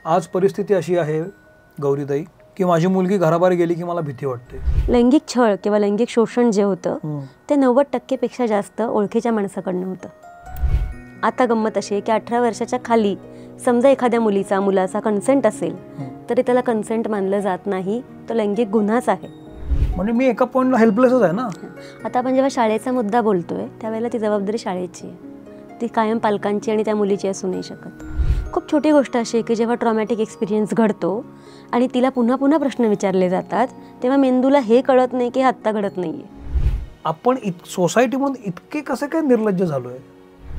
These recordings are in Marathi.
आज परिस्थिती अशी आहे गौरीताई की माझी मुलगी घराबाहेर गेली की मला भीती वाटते. लैंगिक छळ किंवा लैंगिक शोषण जे होतं ते 90% पेक्षा जास्त ओळखीच्या माणसाकडनं होतं. आता गंमत अशी आहे की 18 वर्षाच्या खाली समजा एखाद्या मुलाचा कन्सेंट असेल तरी त्याला कन्सेंट मानलं जात नाही, तो लैंगिक गुन्हाच आहे. म्हणजे मी एका पॉईंटला हेल्पलेसच आहे ना. आता आपण जेव्हा शाळेचा मुद्दा बोलतोय त्यावेळेला ती जबाबदारी शाळेची आहे, ती कायम पालकांची आणि त्या मुलीची असू नाही शकत. खूप छोटी गोष्ट अशी आहे की जेव्हा ट्रॉमॅटिक एक्सपिरियन्स घडतो आणि तिला पुन्हा पुन्हा प्रश्न विचारले जातात तेव्हा मेंदूला हे कळत नाही की आत्ता घडत नाही आहे. आपण सोसायटीमधून इतके कसे काय निर्लज्ज झालो आहे.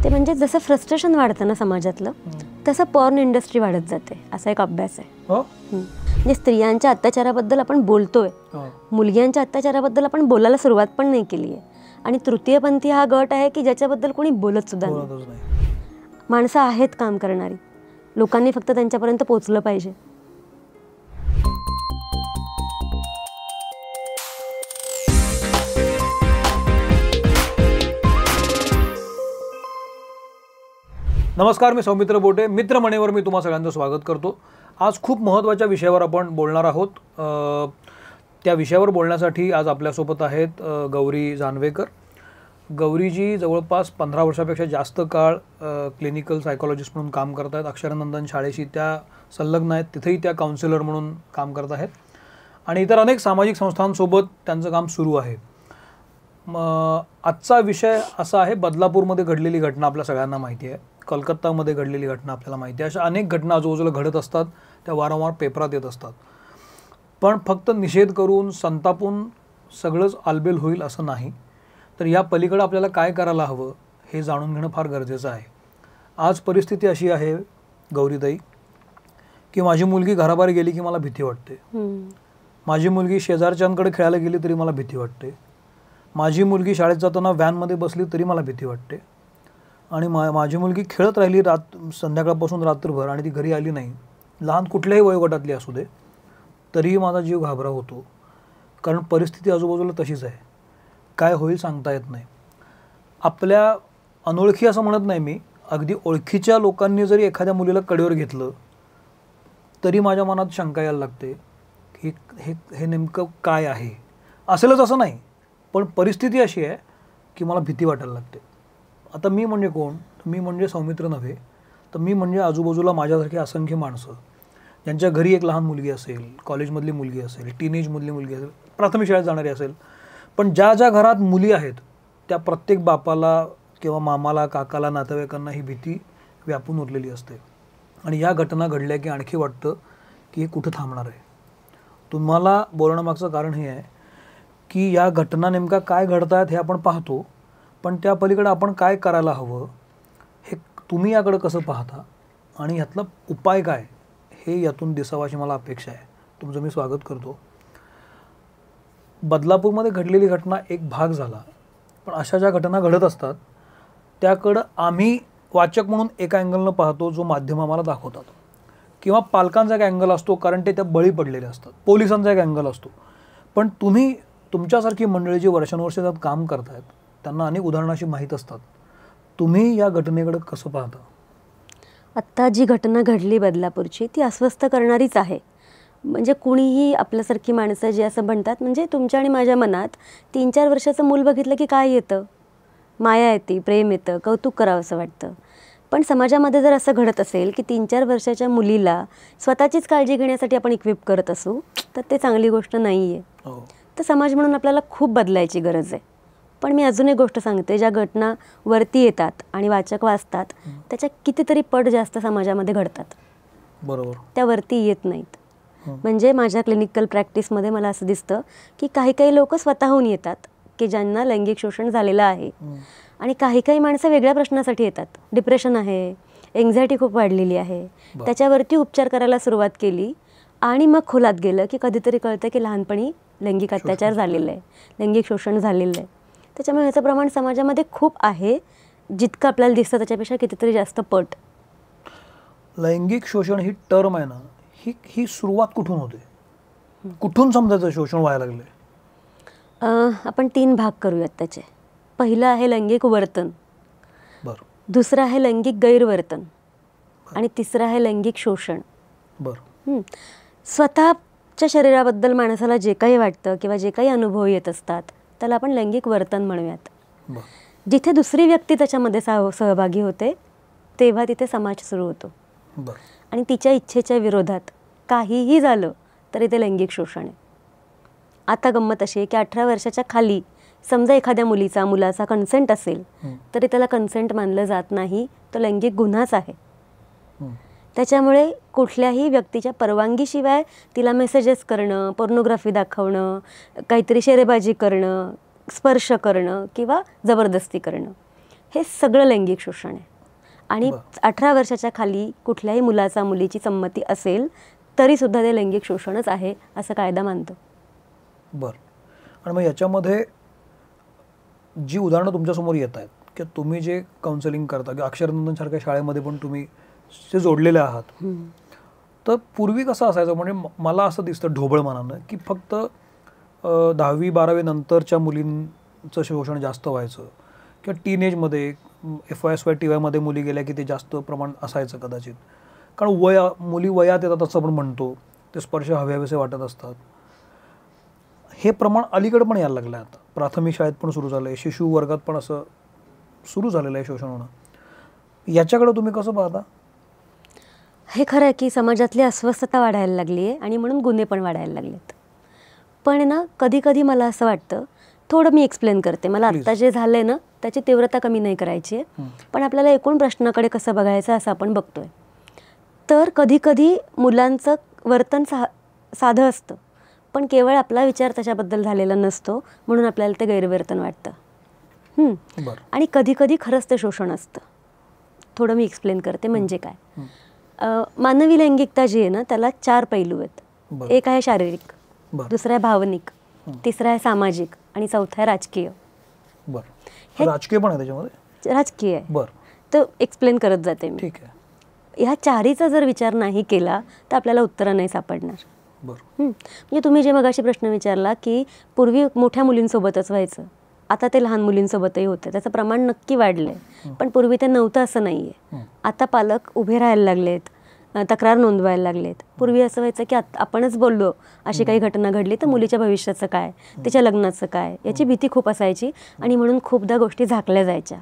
ते म्हणजे जसं फ्रस्ट्रेशन वाढतं ना समाजातलं तसं पॉर्न इंडस्ट्री वाढत जाते, असा एक अभ्यास आहे. म्हणजे स्त्रियांच्या अत्याचाराबद्दल आपण बोलतोय, मुलग्यांच्या अत्याचाराबद्दल आपण बोलायला सुरुवात पण नाही केली आहे. आणि तृतीयपंथी हा गट आहे की ज्याच्याबद्दल कोणी बोलत सुद्धा नाही. माणसं आहेत काम करणारी, लोकांनी फक्त त्यांच्यापर्यंत पोहोचलं पाहिजे. नमस्कार, मी सौमित्र बोटे. मित्रमणेवर मी तुम्हा सगळ्यांचं स्वागत करतो. आज खूप महत्त्वाच्या विषयावर आपण बोलणार आहोत. त्या विषयावर बोलण्यासाठी आज आपल्यासोबत आहेत गौरी जानवेकर. गौरीजी जवळपास 15 वर्षापेक्षा जास्त काळ क्लिनिकल सायकोलॉजिस्ट म्हणून काम करत आहेत. अक्षरनंदन शाळेशी त्या संलग्न आहेत, तिथेही त्या काउन्सिलर म्हणून काम करत आहेत आणि इतर अनेक सामाजिक संस्थांसोबत त्यांचं काम सुरू आहे. आजचा विषय असा आहे, बदलापूरमध्ये घडलेली घटना आपल्या सगळ्यांना माहिती आहे, कलकत्तामध्ये घडलेली घटना आपल्याला माहिती आहे. अशा अनेक घटना आजूबाजूला घडत असतात, त्या वारंवार पेपरात येत असतात. पण फक्त निषेध करून संतापून सगळंच आलबेल होईल असं नाही, तर या पलीकडे आपल्याला काय करायला हवं हे जाणून घेणं फार गरजेचं आहे. आज परिस्थिती अशी आहे गौरीताई की माझी मुलगी घराबाहेर गेली की मला भीती वाटते. माझी मुलगी शेजारच्यांकडे खेळायला गेली तरी मला भीती वाटते. माझी मुलगी शाळेत जाताना व्हॅनमध्ये बसली तरी मला भीती वाटते. आणि माझी मुलगी खेळत राहिली संध्याकाळपासून रात्रभर आणि ती घरी आली नाही, लहान कुठल्याही वयोगटातली असू दे, तरीही माझा जीव घाबरा होतो. कारण परिस्थिती आजूबाजूला तशीच आहे, काय होईल सांगता येत नाही. आपल्या अनोळखी असं म्हणत नाही मी, अगदी ओळखीच्या लोकांनी जरी एखाद्या मुलीला कडेवर घेतलं तरी माझ्या मनात शंका यायला लागते की हे नेमकं काय आहे. असेलच असं नाही, पण परिस्थिती अशी आहे की मला भीती वाटायला लागते. आता मी म्हणजे कोण? मी म्हणजे सौमित्र नव्हे, तर मी म्हणजे आजूबाजूला माझ्यासारखी असंख्य माणसं ज्यांच्या घरी एक लहान मुलगी असेल, कॉलेजमधली मुलगी असेल, टीनेजमधली मुलगी असेल, प्राथमिक शाळेत जाणारी असेल, पण ज्या ज्या घरात मुली आहेत त्या प्रत्येक बापाला किंवा मामाला, काकाला, नातेवाईकांना ही भीती व्यापून उरलेली असते. आणि या घटना घडल्या की आणखी वाटतं की हे कुठं थांबणार आहे. तुम्हाला बोलण्यामागचं कारण हे आहे की या घटना नेमका काय घडत आहेत हे आपण पाहतो, पण त्या पलीकडे आपण काय करायला हवं हे तुम्ही याकडे कसं पाहता आणि ह्यातला उपाय काय हे यातून दिसावं अशी मला अपेक्षा आहे. तुमचं मी स्वागत करतो. बदलापूरमध्ये घडलेली घटना एक भाग झाला, पण अशा ज्या घटना घडत असतात त्याकडं आम्ही वाचक म्हणून एका अँगलनं पाहतो जो माध्यम आम्हाला दाखवतात, किंवा पालकांचा एक अँगल असतो कारण ते त्या बळी पडलेले असतात, पोलिसांचा एक अँगल असतो. पण तुम्ही तुमच्यासारखी मंडळी जी वर्षानुवर्षे त्यात काम करतायत त्यांना अनेक उदाहरणाशी माहीत असतात. तुम्ही या घटनेकडे कसं पाहता? आत्ता जी घटना घडली बदलापूरची ती अस्वस्थ करणारीच आहे. म्हणजे कुणीही आपल्यासारखी माणसं जी असं म्हणतात, म्हणजे तुमच्या आणि माझ्या मनात 3-4 वर्षाचं मूल बघितलं की काय येतं? माया येते, प्रेम येतं, कौतुक करावं असं वाटतं. पण समाजामध्ये जर असं घडत असेल की 3-4 वर्षाच्या मुलीला स्वतःचीच काळजी घेण्यासाठी आपण इक्विप करत असू तर ते चांगली गोष्ट नाही आहे. तर समाज म्हणून आपल्याला खूप बदलायची गरज आहे. पण मी अजून एक गोष्ट सांगते, ज्या घटना वरती येतात आणि वाचक वाचतात त्याच्या कितीतरी पट जास्त समाजामध्ये घडतात. बरोबर, त्या वरती येत नाहीत. म्हणजे माझ्या क्लिनिकल प्रॅक्टिसमध्ये मला असं दिसतं की काही लोक स्वतःहून येतात की ज्यांना लैंगिक शोषण झालेलं आहे, आणि काही माणसं वेगळ्या प्रश्नासाठी येतात. डिप्रेशन आहे, एन्झायटी खूप वाढलेली आहे, त्याच्यावरती उपचार करायला सुरुवात केली आणि मग खोलात गेलं की कधीतरी कळतं की लहानपणी लैंगिक अत्याचार झालेलं आहे, लैंगिक शोषण झालेलं आहे. त्याच्यामुळे ह्याचं प्रमाण समाजामध्ये खूप आहे, जितकं आपल्याला दिसतं त्याच्यापेक्षा कितीतरी जास्त पट. लैंगिक शोषण ही टर्म आहे ना, ही सुरुवात कुठून होते? कुठून समजायचं शोषण व्हायला लागले? आपण 3 भाग करूयात त्याचे. पहिलं आहे लैंगिक वर्तन, दुसरं आहे लैंगिक गैरवर्तन, आणि तिसरं आहे लैंगिक शोषण. बरं. स्वतःच्या शरीराबद्दल माणसाला जे काही वाटतं किंवा जे काही अनुभव येत असतात त्याला आपण लैंगिक वर्तन म्हणूयात. बरं. जिथे दुसरी व्यक्ती त्याच्यामध्ये सहभागी होते तेव्हा तिथे समाज सुरू होतो. बरं. आणि तिच्या इच्छेच्या विरोधात काहीही झालं तरी ते लैंगिक शोषण आहे. आता गंमत अशी आहे की 18 वर्षाच्या खाली समजा एखाद्या मुलाचा कन्सेंट असेल तरी त्याला कन्सेंट मानलं जात नाही, तो लैंगिक गुन्हाच आहे. त्याच्यामुळे कुठल्याही व्यक्तीच्या परवानगीशिवाय तिला मेसेजेस करणं, पोर्नोग्राफी दाखवणं, काहीतरी शेरेबाजी करणं, स्पर्श करणं किंवा जबरदस्ती करणं हे सगळं लैंगिक शोषण आहे. आणि 18 वर्षाच्या खाली कुठल्याही मुलीची संमती असेल तरीसुद्धा ते लैंगिक शोषणच आहे असं कायदा मानतो. बरं. आणि मग याच्यामध्ये जी उदाहरणं तुमच्यासमोर येत आहेत की तुम्ही जे काउन्सिलिंग करता किंवा अक्षरनंदनसारख्या शाळेमध्ये पण तुम्ही जे जोडलेले आहात, तर पूर्वी कसं असायचं, म्हणजे मला असं दिसतं ढोबळ मनानं की फक्त 10वी 12वी नंतरच्या मुलींचं शोषण जास्त व्हायचं किंवा टीनेजमध्ये FY TY मध्ये मुली गेल्या की ते जास्त प्रमाण असायचं कदाचित, कारण मुली वयात येतात असं आपण म्हणतो, ते स्पर्श हवेसे वाटत असतात. हे प्रमाण अलीकडे पण यायला लागलं आहे. आता प्राथमिक शाळेत पण सुरू झालं आहे, शिशु वर्गात पण असं सुरू झालेलं आहे शोषण होणं. याच्याकडे तुम्ही कसं पाहता? हे खरं आहे की समाजातली अस्वस्थता वाढायला लागली आहे आणि म्हणून गुन्हे पण वाढायला लागलेत. पण ना कधी कधी मला असं वाटतं, थोडं मी एक्सप्लेन करते. मला आत्ता जे झालं आहे ना त्याची तीव्रता कमी नाही करायची आहे, पण आपल्याला एकूण प्रश्नाकडे कसं बघायचं असं आपण बघतोय. तर कधी कधी मुलांचं वर्तन साधं असतं, पण केवळ आपला विचार त्याच्याबद्दल झालेला नसतो म्हणून आपल्याला ते गैरवर्तन वाटतं. आणि कधी कधी खरंच ते शोषण असतं. थोडं मी एक्सप्लेन करते म्हणजे काय. मानवी लैंगिकता जी आहे ना त्याला 4 पैलू आहेत. एक आहे शारीरिक, दुसरा आहे भावनिक, तिसरा आहे सामाजिक आणि चौथा आहे राजकीय. राजकीय पण आहे त्याच्यामध्ये? राजकीय आहे. बरं. तर एक्सप्लेन करत जाते मी. ठीक आहे. ह्या 4चा जर विचार नाही केला तर आपल्याला उत्तरं नाही सापडणार. म्हणजे तुम्ही जे मगाशी प्रश्न विचारला की पूर्वी मोठ्या मुलींसोबतच व्हायचं, आता ते लहान मुलींसोबतही होतं, त्याचं प्रमाण नक्की वाढलं आहे. पण पूर्वी ते नव्हतं असं नाही आहे. आता पालक उभे राहायला लागलेत, तक्रार नोंदवायला लागलेत. पूर्वी असं व्हायचं की आपणच बोललो अशी काही घटना घडली तर मुलीच्या भविष्याचं काय, तिच्या लग्नाचं काय, याची भीती खूप असायची आणि म्हणून खूपदा गोष्टी झाकल्या जायच्या.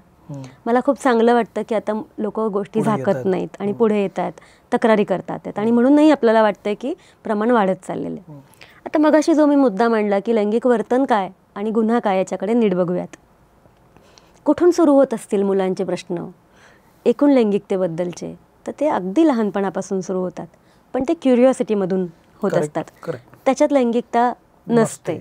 मला खूप चांगलं वाटतं की आता लोक गोष्टी झाकत नाहीत आणि पुढे येतात, तक्रारी करतात आणि म्हणूनही आपल्याला वाटतंय की प्रमाण वाढत चाललेलं आहे. आता मगाशी जो मी मुद्दा मांडला की लैंगिक वर्तन काय आणि गुन्हा काय याच्याकडे नीट बघूयात. कुठून सुरू होत असतील मुलांचे प्रश्न एकूण लैंगिकतेबद्दलचे, तर ते अगदी लहानपणापासून सुरू होतात, पण ते क्युरिओसिटीमधून होत असतात. त्याच्यात लैंगिकता नसते.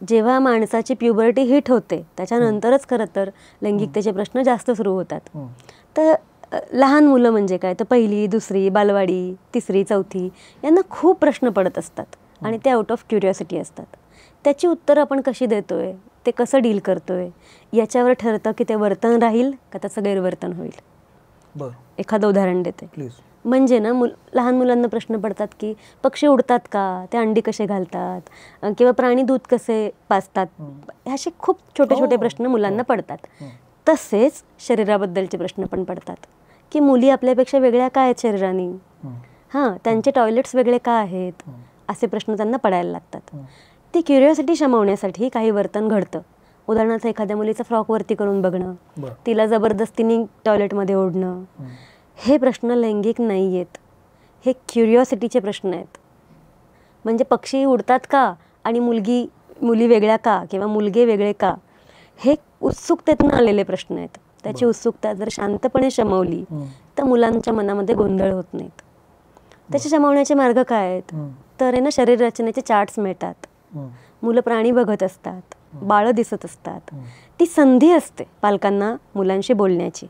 जेव्हा माणसाची प्युबर्टी हिट होते त्याच्यानंतरच खरं तर लैंगिकतेचे प्रश्न जास्त सुरू होतात. तर लहान मुलं म्हणजे काय, तर 1ली 2री बालवाडी 3री 4थी यांना खूप प्रश्न पडत असतात आणि ते आउट ऑफ क्युरिओसिटी असतात. त्याची उत्तरं आपण कशी देतोय, ते कसं डील करतोय याच्यावर ठरतं की ते वर्तन राहील का त्याचं गैरवर्तन होईल. एखादं उदाहरण देते. म्हणजे ना लहान मुलांना प्रश्न पडतात की पक्षी उडतात का, ते अंडी कसे घालतात, किंवा प्राणी दूध कसे पाजतात, असे खूप छोटे छोटे प्रश्न मुलांना पडतात. तसेच शरीराबद्दलचे प्रश्न पण पडतात की मुली आपल्यापेक्षा वेगळ्या काय आहेत शरीराने, त्यांचे टॉयलेट्स वेगळे का आहेत, असे प्रश्न त्यांना पडायला लागतात. ती क्युरिओसिटी शमवण्यासाठी काही वर्तन घडतं. उदाहरणार्थ एखाद्या मुलीचा फ्रॉक वरती करून बघणं, तिला जबरदस्तीने टॉयलेटमध्ये ओढणं. हे प्रश्न लैंगिक नाही आहेत, हे क्युरिओसिटीचे प्रश्न आहेत. म्हणजे पक्षी उडतात का आणि मुली वेगळ्या का किंवा मुलगे वेगळे का, हे उत्सुकतेतून आलेले प्रश्न आहेत. त्याची उत्सुकता जर शांतपणे शमवली तर मुलांच्या मनामध्ये गोंधळ होत नाहीत. त्याचे शमवण्याचे मार्ग काय आहेत, तर आहे ना शरीर रचनेचे चार्ट्स मिळतात. मुलं प्राणी बघत असतात, बाळं दिसत असतात. ती संधी असते पालकांना मुलांशी बोलण्याची.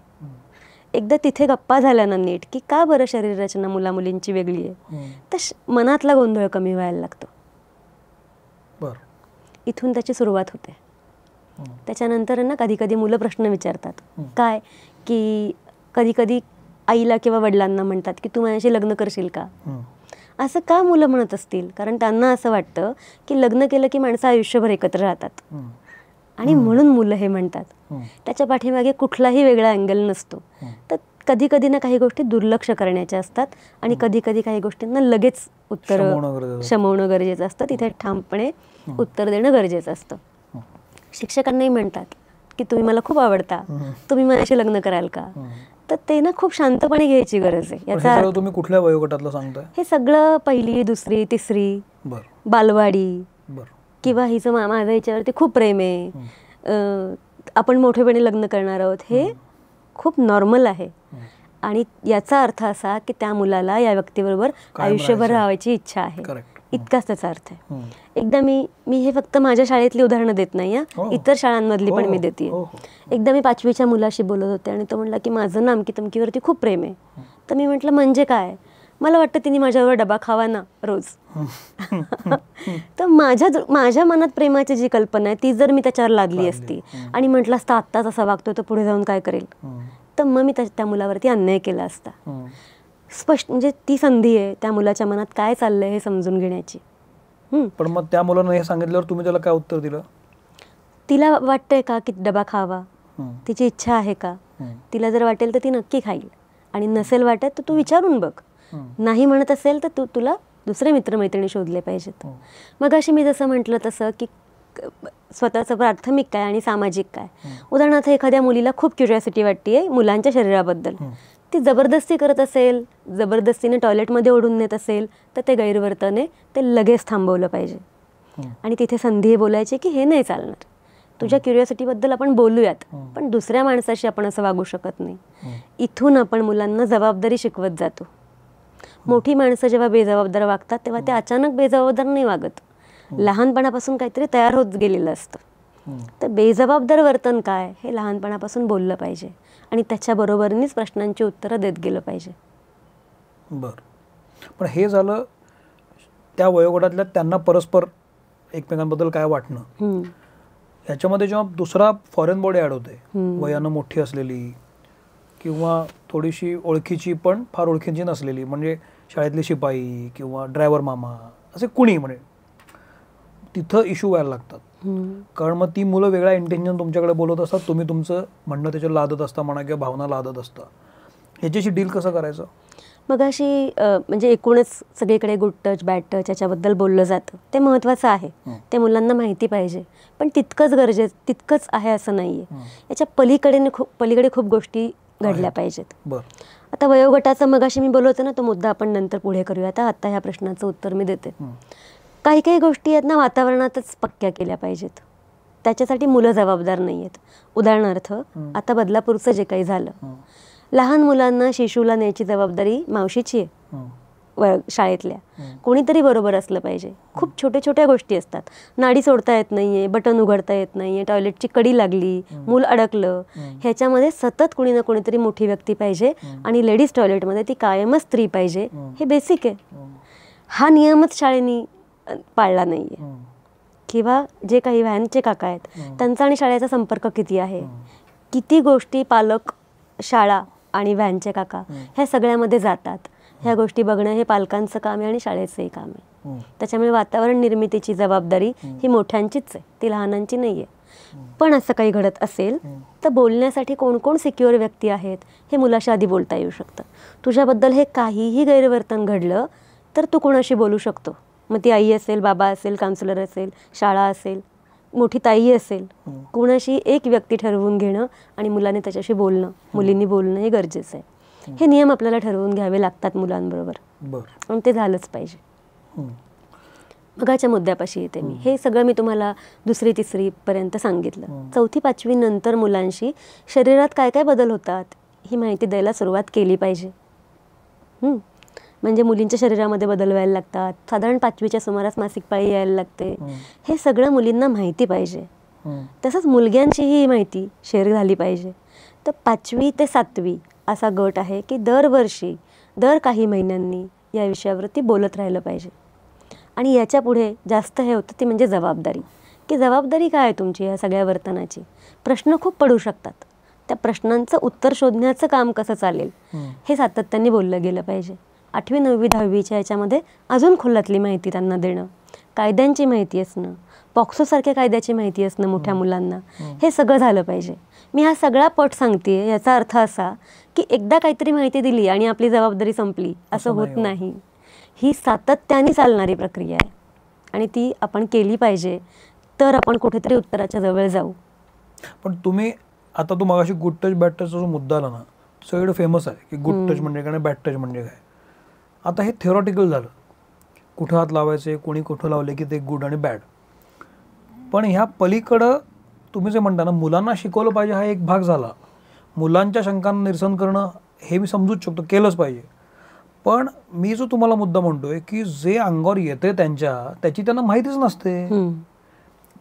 एकदा तिथे गप्पा झाल्या ना नीट की का बरं शरीर रचना मुलींची वेगळी आहे, तर मनातला गोंधळ कमी व्हायला लागतो. इथून त्याची सुरुवात होते. त्याच्यानंतर ना कधी कधी मुलं प्रश्न विचारतात काय की कधी कधी आईला किंवा वडिलांना म्हणतात की तू माझ्याशी लग्न करशील का. असं का मुलं म्हणत असतील, कारण त्यांना असं वाटतं की लग्न केलं की माणसं आयुष्यभर एकत्र राहतात आणि म्हणून मुलं हे म्हणतात. त्याच्या पाठीमागे कुठलाही वेगळा अँगल नसतो. तर कधी कधी ना काही गोष्टी दुर्लक्ष करण्याच्या असतात आणि कधी कधी काही गोष्टींना लगेच उत्तर शमवणं गरजेचं असतं. तिथे ठामपणे उत्तर देणं गरजेचं असतं. शिक्षकांनाही म्हणतात की तुम्ही मला खूप आवडता, तुम्ही माझ्याशी लग्न कराल का? तर ते ना खूप शांतपणे घ्यायची गरज आहे. याचा तुम्ही कुठल्या वयोगटातलं सांगताय? हे सगळं 1ली 2री 3री बालवाडी किंवा हिचं माझं हिच्यावरती खूप प्रेम आहे, आपण मोठेपणी लग्न करणार आहोत, हे खूप नॉर्मल आहे. आणि याचा अर्थ असा की त्या मुलाला या व्यक्तीबरोबर आयुष्यभर राहायची इच्छा आहे, इतकाच त्याचा अर्थ आहे. एकदा मी हे फक्त माझ्या शाळेतली उदाहरणं देत नाही, इतर शाळांमधली पण मी देते. एकदा मी 5वीच्या मुलाशी बोलत होते आणि तो म्हणला की माझं ना अमकी तमकीवरती खूप प्रेम आहे. तर मी म्हटलं म्हणजे काय? मला वाटतं तिने माझ्यावर डबा खावा ना रोज. तर माझ्या मनात प्रेमाची जी कल्पना आहे ती जर मी त्याच्यावर लादली असती आणि म्हटलं असतं आत्ताच असा वागतो तर पुढे जाऊन काय करेल, तर मग मी त्या मुलावरती अन्याय केला असता. स्पष्ट म्हणजे ती संधी आहे त्या मुलाच्या मनात काय चाललंय हे समजून घेण्याची. पण मग त्या मुलानं हे सांगितल्यावर तुम्ही त्याला काय उत्तर दिलं? तिला वाटतंय का की डबा खावा, तिची इच्छा आहे का? तिला जर वाटेल तर ती नक्की खाईल आणि नसेल वाटत तर तू विचारून बघ. नाही म्हणत असेल तर तुला दुसरे मित्रमैत्रिणी शोधले पाहिजेत. मग अशी मी जसं म्हटलं तसं की स्वतःचं प्राथमिक काय आणि सामाजिक काय. उदाहरणार्थ एखाद्या मुलीला खूप क्युरिओसिटी वाटते मुलांच्या शरीराबद्दल, ती जबरदस्ती करत असेल, जबरदस्तीने टॉयलेटमध्ये ओढून नेत असेल तर ते गैरवर्तन आहे, ते लगेच थांबवलं पाहिजे. आणि तिथे संधी बोलायची की हे नाही चालणार, तुझ्या क्युरिओसिटीबद्दल आपण बोलूयात पण दुसऱ्या माणसाशी आपण असं वागू शकत नाही. इथून आपण मुलांना जबाबदारी शिकवत जातो. मोठी माणसं जेव्हा बेजबाबदार वागतात तेव्हा ते अचानक बेजबाबदार नाही वागत, लहानपणापासून काहीतरी तयार होत गेलेलं असतं. तर बेजबाबदार वर्तन काय हे लहानपणापासून बोललं पाहिजे आणि त्याच्याबरोबरनीच प्रश्नांची उत्तरं देत गेलं पाहिजे. बरं, पण हे झालं त्या वयोगटातल्या त्यांना परस्पर एकमेकांबद्दल काय वाटणं. ह्याच्यामध्ये जेव्हा दुसरा फॉरेन बॉडी ॲड होते, वयानं मोठी असलेली किंवा थोडीशी ओळखीची पण फार ओळखीची नसलेली, म्हणजे शाळेतले शिपाई किंवा ड्रायव्हर मामा असे कुणी, म्हणजे तिथं इश्यू व्हायला लागतात. कारण मग ती मुलं वेगळ्या इंटेन्शन तुमच्याकडे बोलत असतात, तुम्ही तुमचं म्हणणं त्याच्यावर लादत असता म्हणा किंवा भावना लादत असता. ह्याच्याशी डील कसं करायचं? मग अशी म्हणजे एकूणच सगळीकडे गुड टच बॅड टच याच्याबद्दल बोललं जातं, ते महत्त्वाचं आहे, ते मुलांना माहिती पाहिजे, पण तितकंच आहे असं नाही आहे. याच्या पलीकडे खूप गोष्टी घडल्या पाहिजेत. आता वयोगटाचं मगाशी मी बोलवते ना, तो मुद्दा आपण नंतर पुढे करूया. आता ह्या प्रश्नाचं उत्तर मी देते. काही काही गोष्टी आहेत ना वातावरणातच पक्क्या केल्या पाहिजेत, त्याच्यासाठी मुलं जबाबदार नाही आहेत. उदाहरणार्थ आता बदलापूरचं जे काही झालं, लहान मुलांना शिशूला न्यायची जबाबदारी मावशीची आहे शाळेतल्या, कोणीतरी बरोबर असलं पाहिजे. खूप छोट्या गोष्टी असतात, नाडी सोडता येत नाहीये, बटन उघडता येत नाहीये, टॉयलेटची कडी लागली, मूल अडकलं, ह्याच्यामध्ये सतत कुणी ना कोणीतरी मोठी व्यक्ती पाहिजे आणि लेडीज टॉयलेटमध्ये ती कायमच स्त्री पाहिजे, हे बेसिक आहे. हा नियमच शाळेनी पाळला नाहीये. किंवा जे काही व्हॅनचे काका आहेत त्यांचा आणि शाळेचा संपर्क किती आहे, किती गोष्टी पालक, शाळा आणि व्हॅनचे काका ह्या सगळ्यामध्ये जातात, ह्या गोष्टी बघणं हे पालकांचं काम आहे आणि शाळेचंही काम आहे. त्याच्यामुळे वातावरण निर्मितीची जबाबदारी ही मोठ्यांचीच आहे, ती लहानांची नाही आहे. पण असं काही घडत असेल तर बोलण्यासाठी कोण कोण सिक्युअर व्यक्ती आहेत हे मुलाशी आधी बोलता येऊ शकतं. तुझ्याबद्दल हे काहीही गैरवर्तन घडलं तर तू कोणाशी बोलू शकतो. मग ती आई असेल, बाबा असेल, काउन्सिलर असेल, शाळा असेल, मोठी ताई असेल, कोणाशी एक व्यक्ती ठरवून घेणं आणि मुलाने त्याच्याशी बोलणं, मुलींनी बोलणं हे गरजेचं आहे. हे नियम आपल्याला ठरवून घ्यावे लागतात मुलांबरोबर आणि ते झालंच पाहिजे. मगाच्या मुद्द्यापाशी येते मी. हे सगळं मी तुम्हाला 2री 3री पर्यंत सांगितलं. 4थी 5वी नंतर मुलांशी शरीरात काय काय बदल होतात ही माहिती द्यायला सुरुवात केली पाहिजे. म्हणजे मुलींच्या शरीरामध्ये बदल व्हायला लागतात, साधारण 5वीच्या सुमारास मासिक पाळी यायला लागते, हे सगळं मुलींना माहिती पाहिजे. तसंच मुलग्यांचीही माहिती शेअर झाली पाहिजे. तर 5वी ते 7वी असा गट आहे की दरवर्षी दर काही महिन्यांनी या विषयावरती बोलत राहिलं पाहिजे. आणि याच्या पुढे जास्त हे होतं ती म्हणजे जबाबदारी, की जबाबदारी काय आहे तुमची या सगळ्या वर्तनाची. प्रश्न खूप पडू शकतात, त्या प्रश्नांचं उत्तर शोधण्याचं काम कसं चालेल हे सातत्याने बोललं गेलं पाहिजे. 8वी 9वी 10वीच्या याच्यामध्ये अजून खोलातली माहिती त्यांना देणं, कायद्यांची माहिती असणं, पॉक्सोसारख्या कायद्याची माहिती असणं मोठ्या मुलांना, हे सगळं झालं पाहिजे. मी हा सगळा पट सांगतेय याचा अर्थ असा की एकदा काहीतरी माहिती दिली आणि आपली जबाबदारी संपली असं होत नाही. ही सातत्याने चालणारी प्रक्रिया आहे आणि ती आपण केली पाहिजे, तर आपण कुठेतरी उत्तराच्या जवळ जाऊ. पण तुम्ही आता तू मगाशी गुड टच बॅड टचचा जो मुद्दा आला ना, सगळीकडे फेमस आहे की गुड टच म्हणजे काय आणि बॅड टच म्हणजे काय. आता हे थेरॉटिकल झालं, कुठं हात लावायचे, कोणी कुठं लावले की ते गुड आणि बॅड. पण ह्या पलीकडं तुम्ही जे म्हणता ना, मुलांना शिकवलं पाहिजे हा एक भाग झाला. मुलांच्या शंकांना निरसन करणं हे मी समजूच शकतो, केलंच पाहिजे. पण मी जो तुम्हाला मुद्दा म्हणतोय की जे अंगावर येते त्याची त्यांना माहितीच नसते.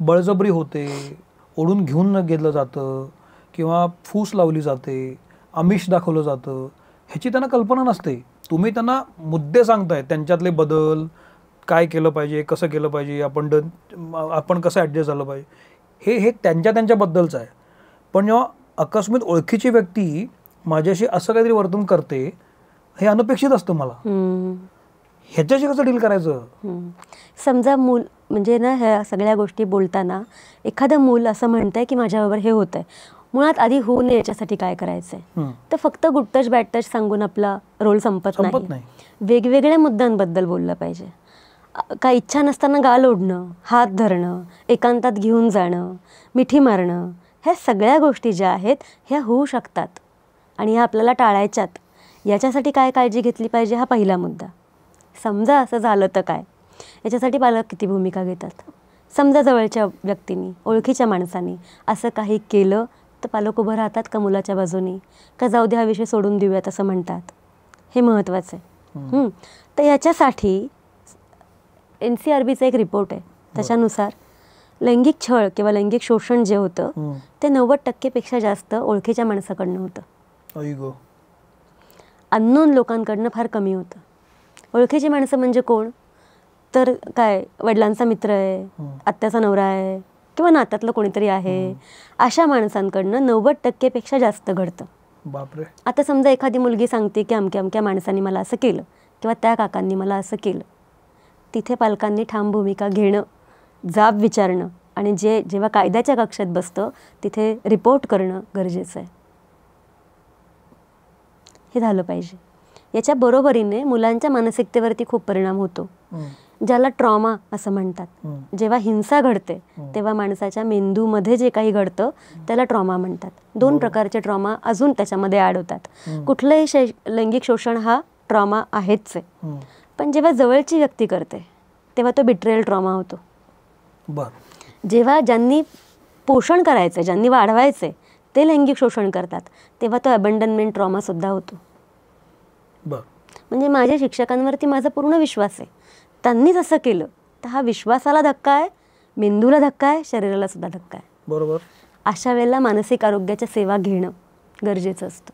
बळजबरी होते, ओढून घेऊन गेलं जातं किंवा फूस लावली जाते, आमिष दाखवलं जातं, ह्याची त्यांना कल्पना नसते. तुम्ही त्यांना मुद्दे सांगताय, त्यांच्यातले बदल, काय केलं पाहिजे, कसं केलं पाहिजे, आपण कसं ॲडजस्ट झालं पाहिजे, हे त्यांच्याबद्दलचं आहे. पण जेव्हा अकस्मात ओळखीची व्यक्ती माझ्याशी असं काहीतरी वर्तन करते, हे अनपेक्षित असतं मला. ह्याच्याशी कसं डील करायचं? समजा मूल म्हणजे ना, ह्या सगळ्या गोष्टी बोलताना एखादं मूल असं म्हणतंय की माझ्याबरोबर हे होतंय, मुळात आधी होऊ नये याच्यासाठी काय करायचंय. तर फक्त गुड टच बॅड टच सांगून आपला रोल संपत नाही. वेगवेगळ्या मुद्द्यांबद्दल बोललं पाहिजे. काय इच्छा नसताना गाल ओढणं, हात धरणं, एकांतात घेऊन जाणं, मिठी मारणं, ह्या सगळ्या गोष्टी ज्या आहेत ह्या होऊ शकतात आणि ह्या आपल्याला टाळायच्यात. याच्यासाठी काय काळजी घेतली पाहिजे हा पहिला मुद्दा. समजा असं झालं तर काय, याच्यासाठी पालक किती भूमिका घेतात. समजा जवळच्या व्यक्तींनी, ओळखीच्या माणसांनी असं काही केलं तर पालक उभं राहतात का मुलाच्या बाजूनी, का जाऊ दे हा विषय सोडून देऊयात असं म्हणतात. हे महत्त्वाचं आहे. तर याच्यासाठी NCRBचा एक रिपोर्ट आहे, त्याच्यानुसार लैंगिक छळ किंवा लैंगिक शोषण जे होतं ते 90% जास्त ओळखीच्या माणसाकडनं होतं. अननोन लोकांकडनं फार कमी होतं. ओळखीची माणसं म्हणजे कोण, तर काय वडिलांचा मित्र आहे, आत्याचा नवरा आहे किंवा नात्यातलं कोणीतरी आहे, अशा माणसांकडनं 90%पेक्षा जास्त घडतं. बापरे. आता समजा एखादी मुलगी सांगते की अमक्या अमक्या माणसांनी मला असं केलं किंवा त्या काकांनी मला असं केलं, तिथे पालकांनी ठाम भूमिका घेणं, जाब विचारणं आणि जेव्हा कायद्याच्या कक्षेत बसतं तिथे रिपोर्ट करणं गरजेचं आहे. हे झालं पाहिजे. याच्या बरोबरीने मुलांच्या मानसिकतेवरती खूप परिणाम होतो, ज्याला ट्रॉमा असं म्हणतात. जेव्हा हिंसा घडते तेव्हा माणसाच्या मेंदूमध्ये जे काही घडतं त्याला ट्रॉमा म्हणतात. 2 प्रकारचे ट्रॉमा अजून त्याच्यामध्ये ॲड होतात. कुठलंही लैंगिक शोषण हा ट्रॉमा आहेच आहे, पण जेव्हा जवळची व्यक्ती करते तेव्हा तो बिट्रेयल ट्रॉमा होतो. जेव्हा ज्यांनी पोषण करायचं, ज्यांनी वाढवायचे ते लैंगिक शोषण करतात तेव्हा तो अबंडनमेंट ट्रॉमासुद्धा होतो. म्हणजे माझ्या शिक्षकांवरती माझा पूर्ण विश्वास आहे, त्यांनीच असं केलं तर हा विश्वासाला धक्का आहे, मेंदूला धक्का आहे, शरीराला सुद्धा धक्का आहे. बरोबर. अशा वेळेला मानसिक आरोग्याच्या सेवा घेणं गरजेचं असतं.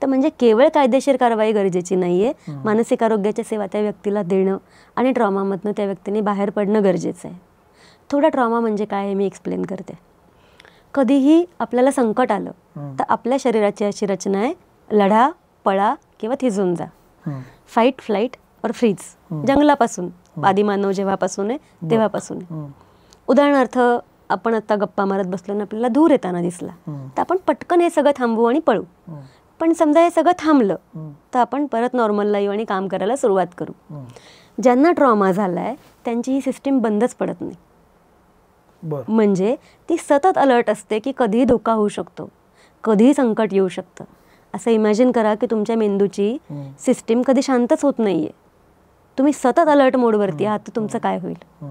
तर म्हणजे केवळ कायदेशीर कारवाई गरजेची नाही आहे, मानसिक आरोग्याच्या सेवा त्या व्यक्तीला देणं आणि ट्रॉमामधनं त्या व्यक्तीने बाहेर पडणं गरजेचं आहे. थोडा ट्रॉमा म्हणजे काय हे मी एक्सप्लेन करते. कधीही आपल्याला संकट आलं तर आपल्या शरीराची अशी रचना आहे, लढा, पळा किंवा थिजून जा, फाईट, फ्लाईट और फ्रीज. जंगलापासून आदिमानव जेव्हापासून आहे तेव्हापासून आहे. उदाहरणार्थ आपण आता गप्पा मारत बसलो आणि आपल्याला धूर येताना दिसला तर आपण पटकन हे सगळं थांबवू आणि पळू. पण समजा हे सगळं थांबलं तर आपण परत नॉर्मल लाईव्ह आणि काम करायला सुरुवात करू. ज्यांना ट्रॉमा झालाय त्यांची ही सिस्टीम बंदच पडत नाही. म्हणजे ती सतत अलर्ट असते की कधीही धोका होऊ शकतो, कधीही संकट येऊ शकतं. असं इमॅजिन करा की तुमच्या मेंदूची सिस्टीम कधी शांतच होत नाहीये, तुम्ही सतत अलर्ट मोडवरती आहात, तर तुमचं काय होईल.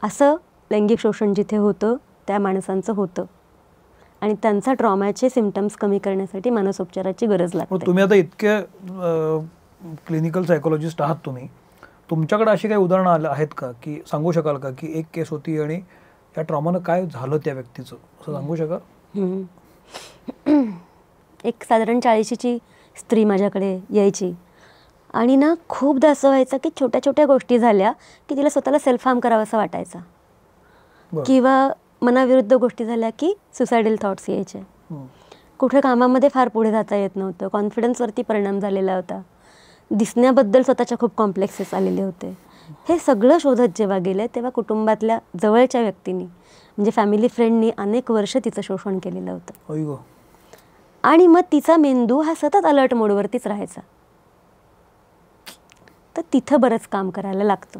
असं लैंगिक शोषण जिथे होतं त्या माणसांचं होतं आणि त्यांचा ट्रॉमाचे सिम्पटम्स कमी करण्यासाठी मानसोपचाराची गरज लागते. तुम्ही आता इतके क्लिनिकल सायकोलॉजिस्ट आहात, तुमच्याकडे अशी काही उदाहरणं आहेत का की सांगू शकाल का की एक केस होती आणि या ट्रॉमानं काय झालं त्या व्यक्तीचं, असं सांगू शकाल? एक साधारण 40ची स्त्री माझ्याकडे यायची आणि ना खूपदा असं व्हायचं की छोट्या छोट्या गोष्टी झाल्या की तिला स्वतःला सेल्फ हार्म करावं असं वाटायचं, किंवा मनाविरुद्ध गोष्टी झाल्या की सुसायडल थॉट्स यायचे. कुठे कामामध्ये फार पुढे जाता येत नव्हतं, कॉन्फिडन्सवरती परिणाम झालेला होता, दिसण्याबद्दल स्वतःच्या खूप कॉम्प्लेक्सेस आलेले होते. हे सगळं शोधत जेव्हा गेले तेव्हा कुटुंबातल्या जवळच्या व्यक्तींनी म्हणजे फॅमिली फ्रेंडनी अनेक वर्ष तिचं शोषण केलेलं होतं. अय्यो. आणि मग तिचा मेंदू हा सतत अलर्ट मोडवरतीच राहायचा. तर तिथं बरंच काम करायला लागतं.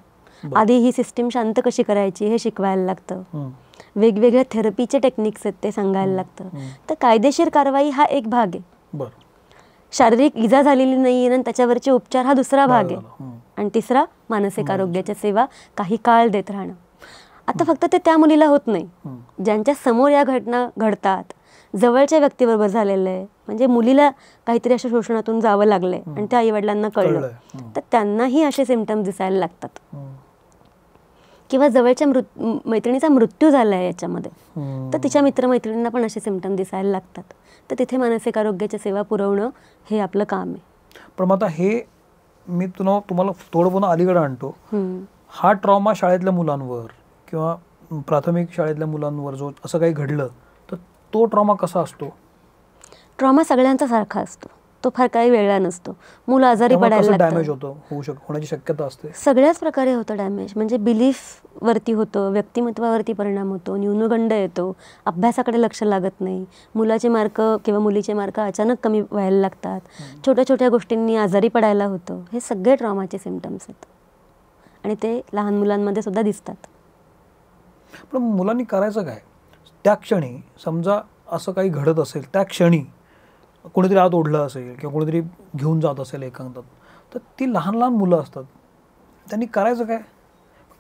आधी ही सिस्टीम शांत कशी करायची हे शिकवायला लागतं. वेगवेगळ्या थेरपीचे टेक्निक्स आहेत ते सांगायला लागतं. तर कायदेशीर कारवाई हा एक भाग आहे. शारीरिक इजा झालेली नाही आणि त्याच्यावरचे उपचार हा दुसरा भाग आहे. आणि तिसरा मानसिक आरोग्याच्या सेवा काही काळ देत राहणं. आता फक्त ते त्या मुलीला होत नाही, ज्यांच्या समोर या घटना घडतात, जवळच्या व्यक्तीबरोबर झालेलं आहे. म्हणजे मुलीला काहीतरी अशा शोषणातून जावं लागलंय आणि त्या आईवडिलांना कळलं, तर त्यांनाही असे सिम्पटम्स दिसायला लागतात. किंवा जवळच्या मैत्रिणीचा मृत्यू झाला आहे याच्यामध्ये, तर तिच्या मित्रमैत्रिणींना पण असे सिम्पटम दिसायला लागतात. तर तिथे मानसिक आरोग्याच्या सेवा पुरवणं हे आपलं काम आहे. पण आता हे मी तुम्हाला थोडं पुन्हा अलीकडे आणतो. हा ट्रॉमा शाळेतल्या मुलांवर किंवा प्राथमिक शाळेतल्या मुलांवर जो असं काही घडलं तर तो ट्रॉमा कसा असतो? ट्रॉमा सगळ्यांचा सारखा असतो, तो फार काही वेगळा नसतो. मुलं आजारी पडायला डॅमेज होण्याची शक्यता असते. सगळ्याच प्रकारे होतं डॅमेज. म्हणजे बिलीफ वरती होतं, व्यक्तिमत्वावरती परिणाम होतो, न्यूनगंड येतो, अभ्यासाकडे लक्ष लागत नाही, मुलाचे मार्क किंवा मुलीचे मार्क अचानक कमी व्हायला लागतात, छोट्या छोट्या गोष्टींनी आजारी पडायला होतं. हे सगळे ट्रॉमाचे सिम्पटम्स आहेत आणि ते लहान मुलांमध्ये सुद्धा दिसतात. पण मुलांनी करायचं काय त्या क्षणी? समजा असं काही घडत असेल, त्या क्षणी कोणीतरी आत ओढलं असेल किंवा कोणीतरी घेऊन जात असेल एकांतात, तर ती लहान लहान मुलं असतात, त्यांनी करायचं काय?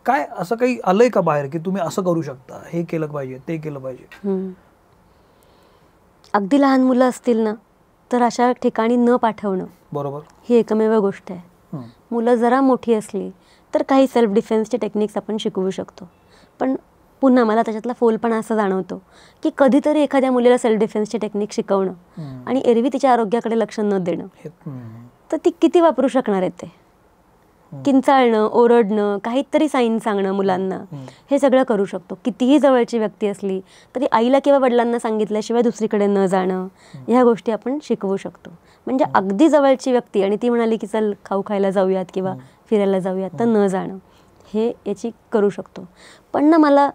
काय असं काही आलंय का बाहेर की तुम्ही असं करू शकता, हे केलं पाहिजे, ते केलं पाहिजे? अगदी लहान मुलं असतील ना, तर अशा ठिकाणी न पाठवणं बरोबर ही एकमेव गोष्ट आहे. मुलं जरा मोठी असली तर काही सेल्फ डिफेन्सचे टेक्निक्स आपण शिकवू शकतो. पण पुन्हा मला त्याच्यातला फोलपणा असं जाणवतो की कधीतरी एखाद्या मुलीला सेल्फ डिफेन्सचे टेक्निक शिकवणं आणि एरवी तिच्या आरोग्याकडे लक्ष न देणं, तर ती किती वापरू शकणार आहे? ते किंचाळणं, ओरडणं, काहीतरी साईन सांगणं मुलांना, हे सगळं करू शकतो. कितीही जवळची व्यक्ती असली तरी आईला किंवा वडिलांना सांगितल्याशिवाय दुसरीकडे न जाणं, ह्या गोष्टी आपण शिकवू शकतो. म्हणजे अगदी जवळची व्यक्ती आणि ती म्हणाली की चल खाऊ खायला जाऊयात किंवा फिरायला जाऊयात, तर न जाणं, हे याची करू शकतो. पण ना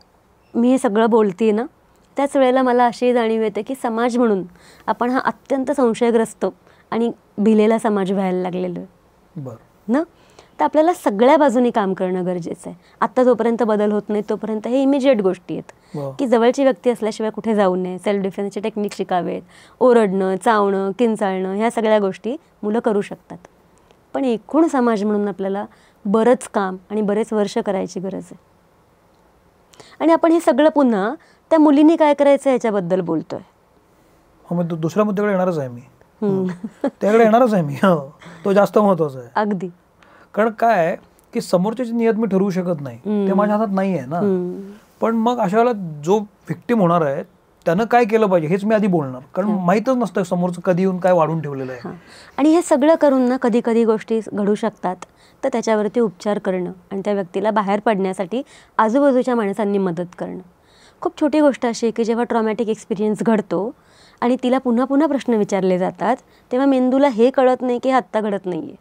मी हे सगळं बोलते ना, त्याच वेळेला मला अशी जाणीव येते की समाज म्हणून आपण हा अत्यंत संशयग्रस्त आणि भिलेला समाज व्हायला लागलेलो आहे ना. तर आपल्याला सगळ्या बाजूनी काम करणं गरजेचं आहे. आत्ता जोपर्यंत बदल होत नाही तोपर्यंत हे इमिजिएट गोष्टी आहेत की जवळची व्यक्ती असल्याशिवाय कुठे जाऊ नये, सेल्फ डिफेन्सचे टेक्निक शिकावेत, ओरडणं, चावणं, किंचाळणं, ह्या सगळ्या गोष्टी मुलं करू शकतात. पण एकूण समाज म्हणून आपल्याला बरंच काम आणि बरेच वर्ष करायची गरज आहे. आणि आपण हे सगळं पुन्हा त्या मुलींनी काय करायचं याच्याबद्दल बोलतोय. दुसऱ्या मुद्द्याकडे येणारच आहे मी, त्याकडे येणारच आहे मी. तो जास्त महत्वाचा आहे. अगदी. कारण काय आहे की समोरच्याची नियत मी ठरवू शकत नाही, ते माझ्या हातात नाही आहे ना. पण मग अशा वेळेला जो व्हिक्टिम होणार आहे त्यानं काय केलं पाहिजे हेच मी आधी बोलणार, कारण माहीतच नसतं समोरचं कधी येऊन काय वाढून ठेवलेलं आहे. आणि हे सगळं करून ना कधी कधी गोष्टी घडू शकतात, तर त्याच्यावरती उपचार करणं आणि त्या व्यक्तीला बाहेर पडण्यासाठी आजूबाजूच्या माणसांनी मदत करणं. खूप छोटी गोष्ट अशी आहे की जेव्हा ट्रॉमॅटिक एक्सपिरियन्स घडतो आणि तिला पुन्हा पुन्हा प्रश्न विचारले जातात, तेव्हा मेंदूला हे कळत नाही की हे आत्ता घडत नाही आहे.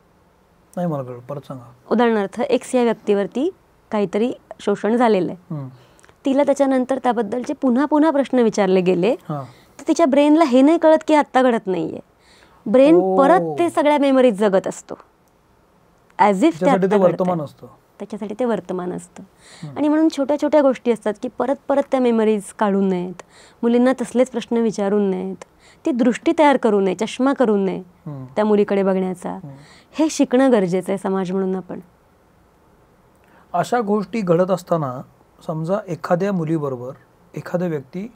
नाही मला कळलं, परत सांगा. उदाहरणार्थ एक्स या व्यक्तीवरती काहीतरी शोषण झालेलं आहे, तिला त्याच्यानंतर त्याबद्दलचे पुन्हा पुन्हा प्रश्न विचारले गेले, तर तिच्या ब्रेनला हे नाही कळत की आत्ता घडत नाही आहे. ब्रेन परत ते सगळ्या मेमरीज जगत असतो, ॲज इफ त्याच्यासाठी ते वर्तमान असतं. आणि म्हणून छोट्या छोट्या गोष्टी असतात की परत परत त्या मेमरीज काढू नयेत, मुलींना तसलेच प्रश्न विचारू नयेत, ती दृष्टी तयार करू नये, चष्मा करू नये त्या मुलीकडे बघण्याचा, हे शिकणं गरजेचं आहे समाज म्हणून आपण. अशा गोष्टी घडत असताना समजा एखाद्या मुलीबरोबर एखादा व्यक्ती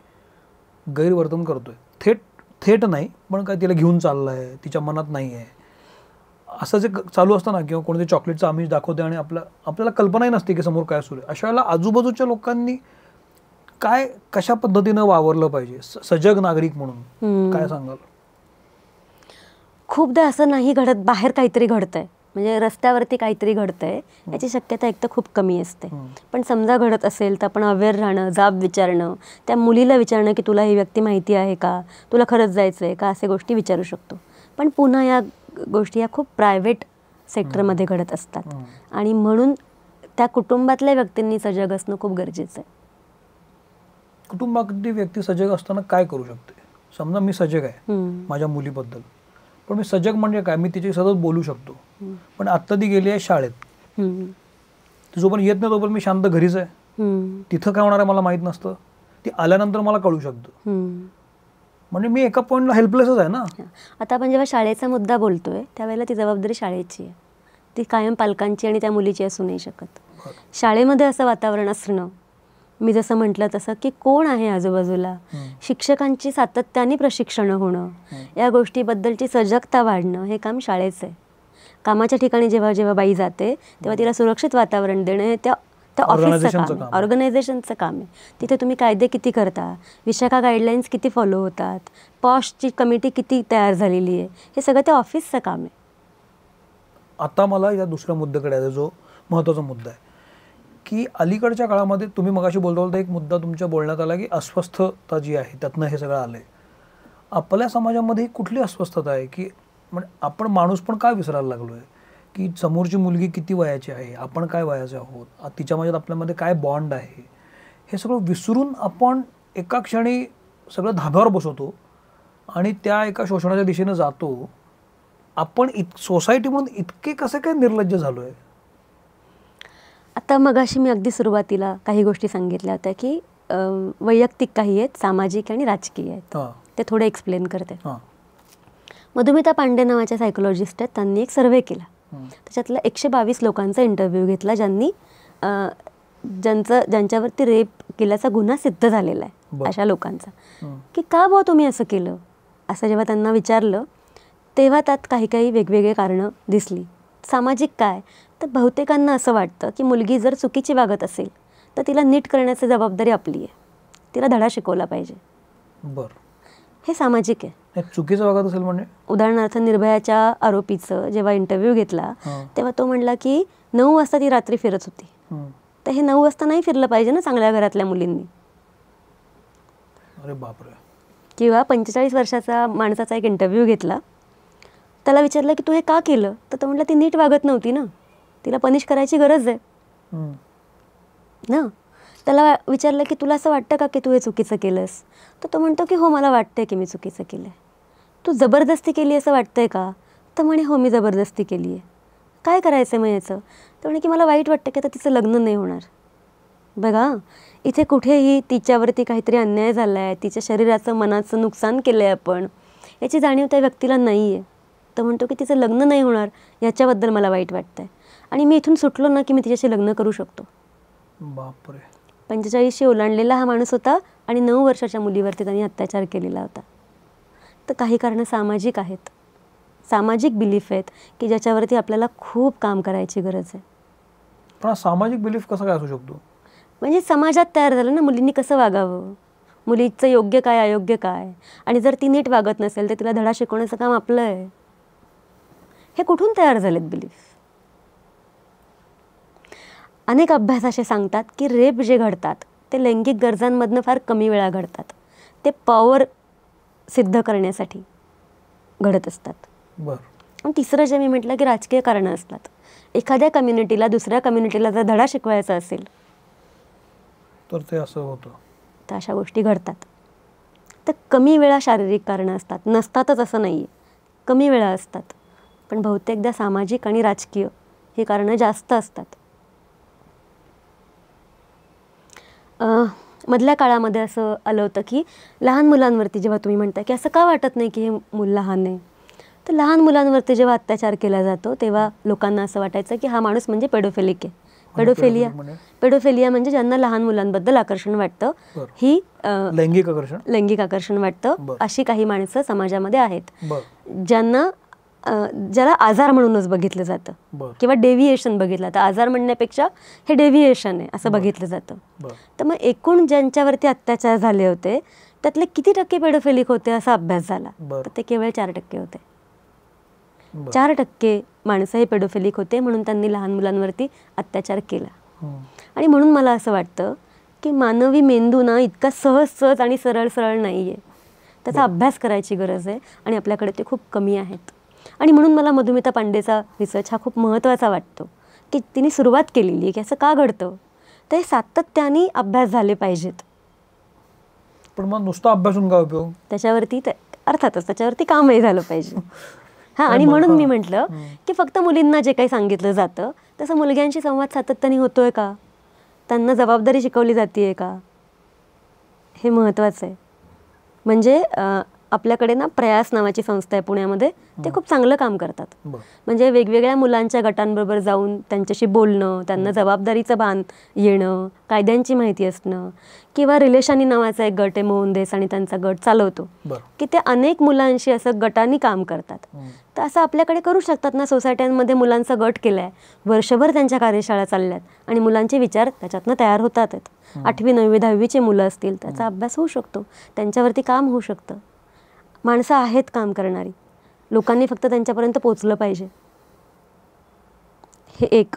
गैरवर्तन करतोय, थेट नाही पण काय तिला घेऊन चाललाय, तिच्या मनात नाही आहे, असं जे चालू असतं ना, किंवा कोणते चॉकलेटचं आमिष दाखवते आणि आपल्याला कल्पनाही नसते की समोर काय सुरू आहे, अशा वेळेला आजूबाजूच्या लोकांनी कशा पद्धतीनं वावरलं पाहिजे सजग नागरिक म्हणून, काय सांगाल? खूपदा असं नाही घडत, बाहेर काहीतरी घडतंय, म्हणजे रस्त्यावरती काहीतरी घडतंय याची शक्यता एक तर खूप कमी असते. पण समजा घडत असेल तर आपण अवेअर राहणं, जाब विचारणं, त्या मुलीला विचारणं की तुला ही व्यक्ती माहिती आहे का, तुला खरंच जायचं आहे का, असे गोष्टी विचारू शकतो. पण पुन्हा या गोष्टी या खूप प्रायव्हेट सेक्टरमध्ये घडत असतात आणि म्हणून त्या कुटुंबातल्या व्यक्तींनी सजग असणं खूप गरजेचं आहे. कुटुंबातली व्यक्ती सजग असताना काय करू शकते? समजा मी सजग आहे माझ्या मुलीबद्दल, पण मी सजग म्हणजे काय, मी तिची सतत बोलू शकतो, पण आत्ता ती गेली आहे शाळेत, ती जोपर्यंत येत नाही तोपर्यंत मी शांत घरीच आहे. तिथं काय होणार आहे मला माहीत नसतं, ती आल्यानंतर मला कळू शकतं. म्हणजे मी एका पॉईंटला हेल्पलेसच आहे ना. आता आपण जेव्हा शाळेचा मुद्दा बोलतोय त्यावेळेला ती जबाबदारी शाळेची आहे, ती कायम पालकांची आणि त्या मुलीची असू नाही शकत. शाळेमध्ये असं वातावरण असणं, मी जसं म्हटलं तसं की कोण आहे आजूबाजूला, शिक्षकांची सातत्याने प्रशिक्षण होणं, या गोष्टीबद्दलची सजगता वाढणं, हे काम शाळेचं आहे. कामाच्या ठिकाणी जेव्हा जेव्हा बाई जाते तेव्हा तिला सुरक्षित वातावरण देणं हे त्या ऑफिसचं काम आहे, ऑर्गनायझेशनचं काम आहे. तिथे तुम्ही कायदे किती करता, विशाखा गाईडलाईन्स किती फॉलो होतात, पॉशची कमिटी किती तयार झालेली आहे, हे सगळं त्या ऑफिसचं काम आहे. आता मला या दुसऱ्या मुद्द्याकडे आहे, जो महत्त्वाचा मुद्दा आहे की अलीकडच्या काळामध्ये तुम्ही मगाशी बोलता बोलता एक मुद्दा तुमच्या बोलण्यात आला की अस्वस्थता जी आहे त्यातनं हे सगळं आलं आहे. आपल्या समाजामध्ये कुठली अस्वस्थता आहे की म्हणजे आपण माणूस पण काय विसरायला लागलो आहे की समोरची मुलगी किती वयाची आहे, आपण काय वयाचे आहोत, तिच्या माझ्यात आपल्यामध्ये काय बॉन्ड आहे, हे सगळं विसरून आपण एका क्षणी सगळं धाब्यावर बसवतो आणि त्या एका शोषणाच्या दिशेनं जातो. आपण सोसायटी म्हणून इतके कसे काय निर्लज्ज झालो आहे? आता मगाशी मी अगदी सुरुवातीला काही गोष्टी सांगितल्या होत्या की वैयक्तिक काही आहेत, सामाजिक आणि राजकीय आहेत. ते थोडे एक्सप्लेन करते. मधुमिता पांडे नावाच्या सायकोलॉजिस्ट आहेत, त्यांनी एक सर्व्हे केला. त्याच्यातला 122 लोकांचा इंटरव्ह्यू घेतला ज्यांनी ज्यांच्यावरती रेप केल्याचा गुन्हा सिद्ध झालेला आहे, अशा लोकांचा, की का बुवा तुम्ही असं केलं, असं जेव्हा त्यांना विचारलं तेव्हा त्यात काही काही वेगवेगळे कारणं दिसली. सामाजिक काय, तर बहुतेकांना असं वाटतं की मुलगी जर चुकीची वागत असेल तर तिला नीट करण्याची जबाबदारी आपली आहे, तिला धडा शिकवला पाहिजे. हे सामाजिक आहे. चुकीचं वागत असेल म्हणजे उदाहरणार्थ निर्भयाच्या आरोपीचं जेव्हा इंटरव्ह्यू घेतला तेव्हा तो म्हणला की 9 वाजता ती रात्री फिरत होती, तर हे 9 वाजता नाही फिरलं पाहिजे ना चांगल्या घरातल्या मुलींनी. अरे बापरे. किंवा 45 वर्षाचा माणसाचा एक इंटरव्ह्यू घेतला, त्याला विचारलं की तू हे का केलं, तर तो म्हटलं ती नीट वागत नव्हती ना, तिला पनिश करायची गरज आहे ना. त्याला विचारलं की तुला असं वाटतं का की तू हे चुकीचं केलंस, तर तो म्हणतो की हो मला वाटतंय की मी चुकीचं केलं आहे. तू जबरदस्ती केली असं वाटतंय का, तर म्हणे हो मी जबरदस्ती केली आहे. काय करायचं आहे मग याचं, तर म्हणे की मला वाईट वाटतं की आता तिचं लग्न नाही होणार. बघा इथे कुठेही तिच्यावरती काहीतरी अन्याय झाला आहे, तिच्या शरीराचं मनाचं नुकसान केलं आहे आपण, याची जाणीव त्या व्यक्तीला नाही आहे. तर म्हणतो की तिचं लग्न नाही होणार याच्याबद्दल मला वाईट वाटतं आहे आणि मी इथून सुटलो ना की मी तिच्याशी लग्न करू शकतो. बापरे. 45 ओलांडलेला हा माणूस होता आणि 9 वर्षाच्या मुलीवरती त्यांनी अत्याचार केलेला होता. तर काही कारणं सामाजिक आहेत, सामाजिक बिलीफ आहेत की ज्याच्यावरती आपल्याला खूप काम करायची गरज आहे. पण सामाजिक बिलीफ कसा काय असू शकतो? म्हणजे समाजात तयार झालं ना मुलींनी कसं वागावं, मुलीचं योग्य काय अयोग्य काय, आणि जर ती नीट वागत नसेल तर तिला धडा शिकवण्याचं काम आपलं आहे. हे कुठून तयार झालेत बिलीफ? अनेक अभ्यास असे सांगतात की रेप जे घडतात ते लैंगिक गरजांमधनं फार कमी वेळा घडतात, ते पॉवर सिद्ध करण्यासाठी घडत असतात. आणि तिसरं जे मी म्हटलं की राजकीय कारणं असतात. एखाद्या कम्युनिटीला दुसऱ्या कम्युनिटीला जर धडा शिकवायचा असेल तर ते असं होतं, तर अशा गोष्टी घडतात. तर कमी वेळा शारीरिक कारणं असतात, नसतातच असं नाही आहे, कमी वेळा असतात, पण बहुतेकदा सामाजिक आणि राजकीय ही कारणं जास्त असतात. मधल्या काळामध्ये असं आलं होतं की लहान मुलांवरती जेव्हा तुम्ही म्हणता की असं का वाटत नाही की हे मूल लहान आहे, तर लहान मुलांवरती जेव्हा अत्याचार केला जातो तेव्हा लोकांना असं वाटायचं की हा माणूस म्हणजे पेडोफिलिक आहे. पेडोफिलिया म्हणजे ज्यांना लहान मुलांबद्दल आकर्षण वाटतं, ही लैंगिक आकर्षण वाटतं, अशी काही माणसं समाजामध्ये आहेत ज्याला आजार म्हणूनच बघितलं जातं किंवा डेव्हिएशन बघितलं तर आजार म्हणण्यापेक्षा हे डेव्हिएशन आहे असं बघितलं जातं. तर मग एकूण ज्यांच्यावरती अत्याचार झाले होते त्यातले किती टक्के पेडोफिलिक होते असा अभ्यास झाला, तर ते केवळ 4% होते. 4% माणसं हे पेडोफिलिक होते, म्हणून त्यांनी लहान मुलांवरती अत्याचार केला. आणि म्हणून मला असं वाटतं की मानवी मेंदू ना इतका सहज आणि सरळ नाही आहे, त्याचा अभ्यास करायची गरज आहे आणि आपल्याकडे ते खूप कमी आहेत. आणि म्हणून मला मधुमिता पांडेचा रिसर्च हा खूप महत्त्वाचा वाटतो की तिने सुरुवात केलेली आहे की असं का घडतं, तर हे सातत्याने अभ्यास झाले पाहिजेत. पण मग नुसता अभ्यासून काय उपयोग? त्याच्यावरती अर्थातच त्याच्यावरती कामही झालं पाहिजे. हां, आणि म्हणून मी म्हटलं की फक्त मुलींना जे काही सांगितलं जातं तसं मुलग्यांशी संवाद सातत्याने होतोय का, त्यांना जबाबदारी शिकवली जाते का, हे महत्त्वाचं आहे. म्हणजे आपल्याकडे ना प्रयास नावाची संस्था आहे पुण्यामध्ये, ते खूप चांगलं काम करतात. म्हणजे वेगवेगळ्या मुलांच्या गटांबरोबर जाऊन त्यांच्याशी बोलणं, त्यांना जबाबदारीचं भान येणं, कायद्यांची माहिती असणं, किंवा रिलेशनी नावाचा एक गट आहे मोहन देस आणि त्यांचा गट चालवतो की ते अनेक मुलांशी असं गटांनी काम करतात. तर असं आपल्याकडे करू शकतात ना, सोसायट्यांमध्ये मुलांचा गट केला आहे, वर्षभर त्यांच्या कार्यशाळा चालल्यात आणि मुलांचे विचार त्याच्यातनं तयार होतात आहेत. 8वी 9वी 10वीचे मुलं असतील त्याचा अभ्यास होऊ शकतो, त्यांच्यावरती काम होऊ शकतं. माणसं आहेत काम करणारी, लोकांनी फक्त त्यांच्यापर्यंत पोचलं पाहिजे. हे एक.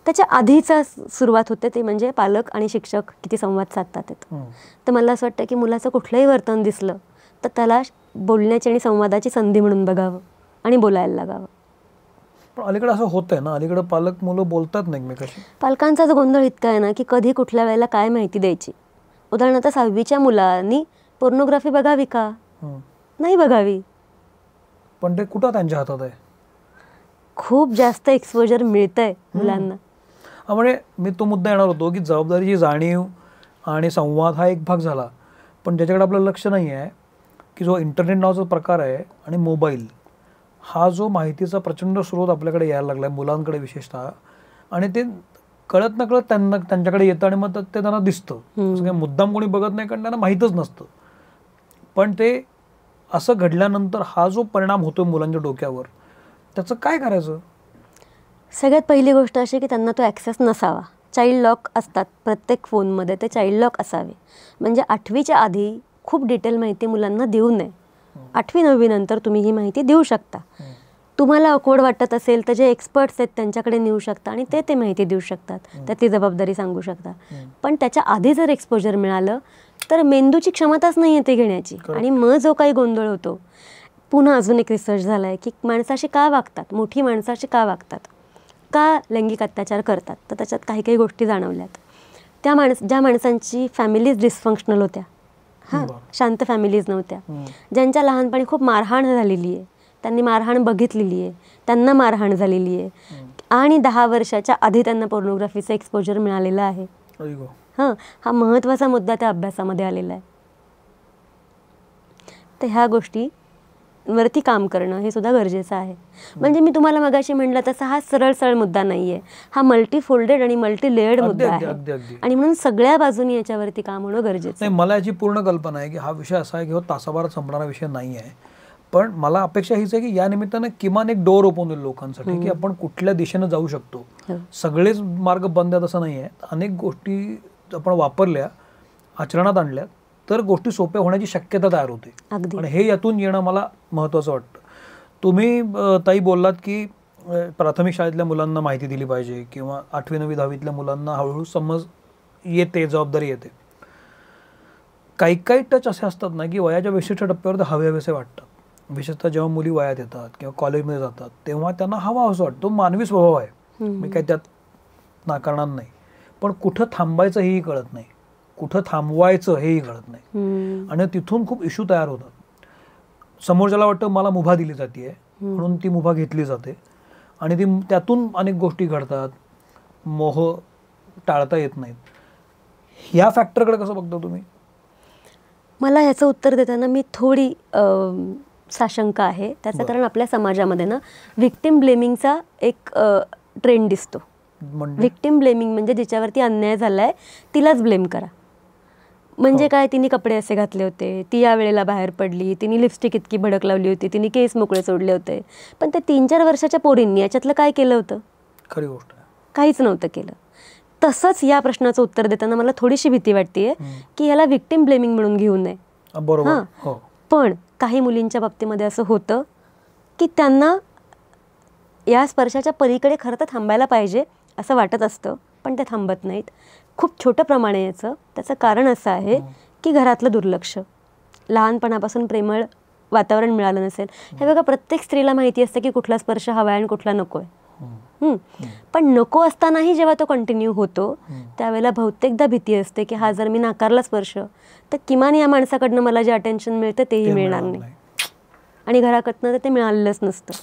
त्याच्या आधीचा सुरुवात होते ते म्हणजे पालक आणि शिक्षक किती संवाद साधतात. तर मला असं वाटतं की मुलाचं कुठलंही वर्तन दिसलं तर त्याला बोलण्याची आणि संवादाची संधी म्हणून बघावं आणि बोलायला लागावं. पण अलीकडे असं होतंय ना, अलीकडे पालक मुलं बोलतात नाही एकमेकाशी. पालकांचाच गोंधळ इतका आहे ना की कधी कुठल्या वेळेला काय माहिती द्यायची. उदाहरणार्थ 6वीच्या मुलांनी पोर्नोग्राफी बघावी का? नाही बघावी. पण ते कुठं त्यांच्या हातात आहे? खूप जास्त एक्सपोजर मिळतंय मुलांना. म्हणजे मी तो मुद्दा येणार होतो की जबाबदारीची जाणीव आणि संवाद हा एक भाग झाला, पण ज्याच्याकडे आपलं लक्ष नाही आहे की जो इंटरनेट नावाचा प्रकार आहे आणि मोबाईल हा जो माहितीचा प्रचंड स्रोत आपल्याकडे यायला लागला आहे मुलांकडे विशेषतः, आणि ते कळत नकळत त्यांच्याकडे येतं आणि मग ते त्यांना दिसतं. असं काही मुद्दाम कोणी बघत नाही कारण त्यांना माहीतच नसतं. पण ते असं घडल्यानंतर हा जो परिणाम होतो मुलांच्या डोक्यावर, त्याचं काय करायचं? सगळ्यात पहिली गोष्ट अशी की त्यांना तो ॲक्सेस नसावा. चाइल्ड लॉक असतात प्रत्येक फोनमध्ये, ते चाइल्ड लॉक असावे. म्हणजे 8वीच्या आधी खूप डिटेल माहिती मुलांना देऊ नये. 8वी 9वी नंतर तुम्ही ही माहिती देऊ शकता. तुम्हाला अकवर्ड वाटत असेल तर जे एक्सपर्ट्स आहेत त्यांच्याकडे नेऊ शकता आणि ते माहिती देऊ शकतात, तर ती जबाबदारी सांगू शकता. पण त्याच्या आधी जर एक्सपोजर मिळालं तर मेंदूची क्षमताच नाही आहे ते घेण्याची, आणि मग जो काही गोंधळ होतो. पुन्हा अजून एक रिसर्च झाला आहे की माणसाशी का वागतात, मोठी माणसाशी का वागतात, का लैंगिक अत्याचार करतात, तर त्याच्यात काही काही गोष्टी जाणवल्यात. ज्या माणसांची फॅमिलीज डिसफंक्शनल होत्या, हां, शांत फॅमिलीज नव्हत्या, ज्यांच्या लहानपणी खूप मारहाण झालेली आहे, त्यांनी मारहाण बघितलेली आहे, त्यांना मारहाण झालेली आहे, आणि 10 वर्षाच्या आधी त्यांना पोर्नोग्राफीचं एक्सपोजर मिळालेलं आहे. हां, हा महत्त्वाचा मुद्दा त्या अभ्यासामध्ये आलेला आहे. तर ह्या गोष्टीवरती काम करणं हे सुद्धा गरजेचं आहे. म्हणजे मी तुम्हाला मगाशी म्हटलं तसा हा सरळ मुद्दा नाही आहे, हा मल्टीफोल्डेड आणि मल्टी लेयर्ड मुद्दा आहे, आणि म्हणून सगळ्या बाजूनी याच्यावरती काम होणं गरजेचं आहे. मला याची पूर्ण कल्पना आहे की हा विषय असा आहे की तासाभरात संपणारा विषय नाही आहे, पण मला अपेक्षा हीच आहे की या निमित्तानं किमान एक डोर ओपन होईल लोकांसाठी की आपण कुठल्या दिशेनं जाऊ शकतो. सगळेच मार्ग बंद आहेत असं नाही आहे. अनेक गोष्टी आपण वापरल्या, आचरणात आणल्या तर गोष्टी सोप्या होण्याची शक्यता तयार होते, आणि हे यातून येणं मला महत्त्वाचं वाटतं. तुम्ही ताई बोललात की प्राथमिक शाळेतल्या मुलांना माहिती दिली पाहिजे किंवा 8वी 9वी 10वीतल्या मुलांना हळूहळू समज येते, जबाबदारी येते. काही टच असे असतात ना की वयाच्या विशिष्ट टप्प्यावर ते हवेसे वाटतात. विशेषतः जेव्हा मुली वयात येतात किंवा कॉलेजमध्ये जातात तेव्हा त्यांना हवा असं वाटतो. मानवी स्वभाव आहे, मी काही त्यात नाकारणार नाही. पण कुठं थांबायचं हेही कळत नाही, कुठं थांबवायचं हेही कळत नाही, आणि तिथून खूप इश्यू तयार होतात. समोरच्याला वाटतं मला मुभा दिली जाते म्हणून ती मुभा घेतली जाते, आणि त्यातून अनेक गोष्टी घडतात, मोह टाळता येत नाहीत. ह्या फॅक्टरकडे कसं बघता तुम्ही? मला ह्याचं उत्तर देताना मी थोडी साशंका आहे. त्याचं कारण आपल्या समाजामध्ये ना व्हिक्टिम ब्लेमिंगचा एक ट्रेंड दिसतो. व्हिक्टिम ब्लेमिंग म्हणजे जिच्यावरती अन्याय झालाय तिलाच ब्लेम करा. म्हणजे काय, तिने कपडे असे घातले होते, ती या वेळेला बाहेर पडली, तिने लिपस्टिक इतकी भडक लावली होती, तिने केस मोकळे सोडले होते. पण त्या 3-4 वर्षाच्या पोरींनी याच्यातलं काय केलं होतं? खरी गोष्ट आहे, काहीच नव्हतं केलं. तसंच या प्रश्नाचं उत्तर देताना मला थोडीशी भीती वाटतेय की याला व्हिक्टिम ब्लेमिंग म्हणून घेऊ नये. बरोबर. पण काही मुलींच्या बाबतीमध्ये असं होतं की त्यांना या स्पर्शाच्या पलीकडे खरं तर थांबायला पाहिजे असं वाटत असतं, पण ते थांबत नाहीत. खूप छोटं प्रमाण आहे याचं. त्याचं कारण असं आहे की घरातलं दुर्लक्ष, लहानपणापासून प्रेमळ वातावरण मिळालं नसेल. हे बघा, प्रत्येक स्त्रीला माहिती असतं की कुठला स्पर्श हवा आहे आणि कुठला नको आहे. पण नको असतानाही जेव्हा तो कंटिन्यू होतो त्यावेळेला बहुतेकदा भीती असते की हा जर मी नाकारला स्पर्श तर किमान या माणसाकडनं मला जे अटेन्शन मिळतं तेही मिळणार नाही, आणि घराकडनं तर ते मिळालेलंच नसतं.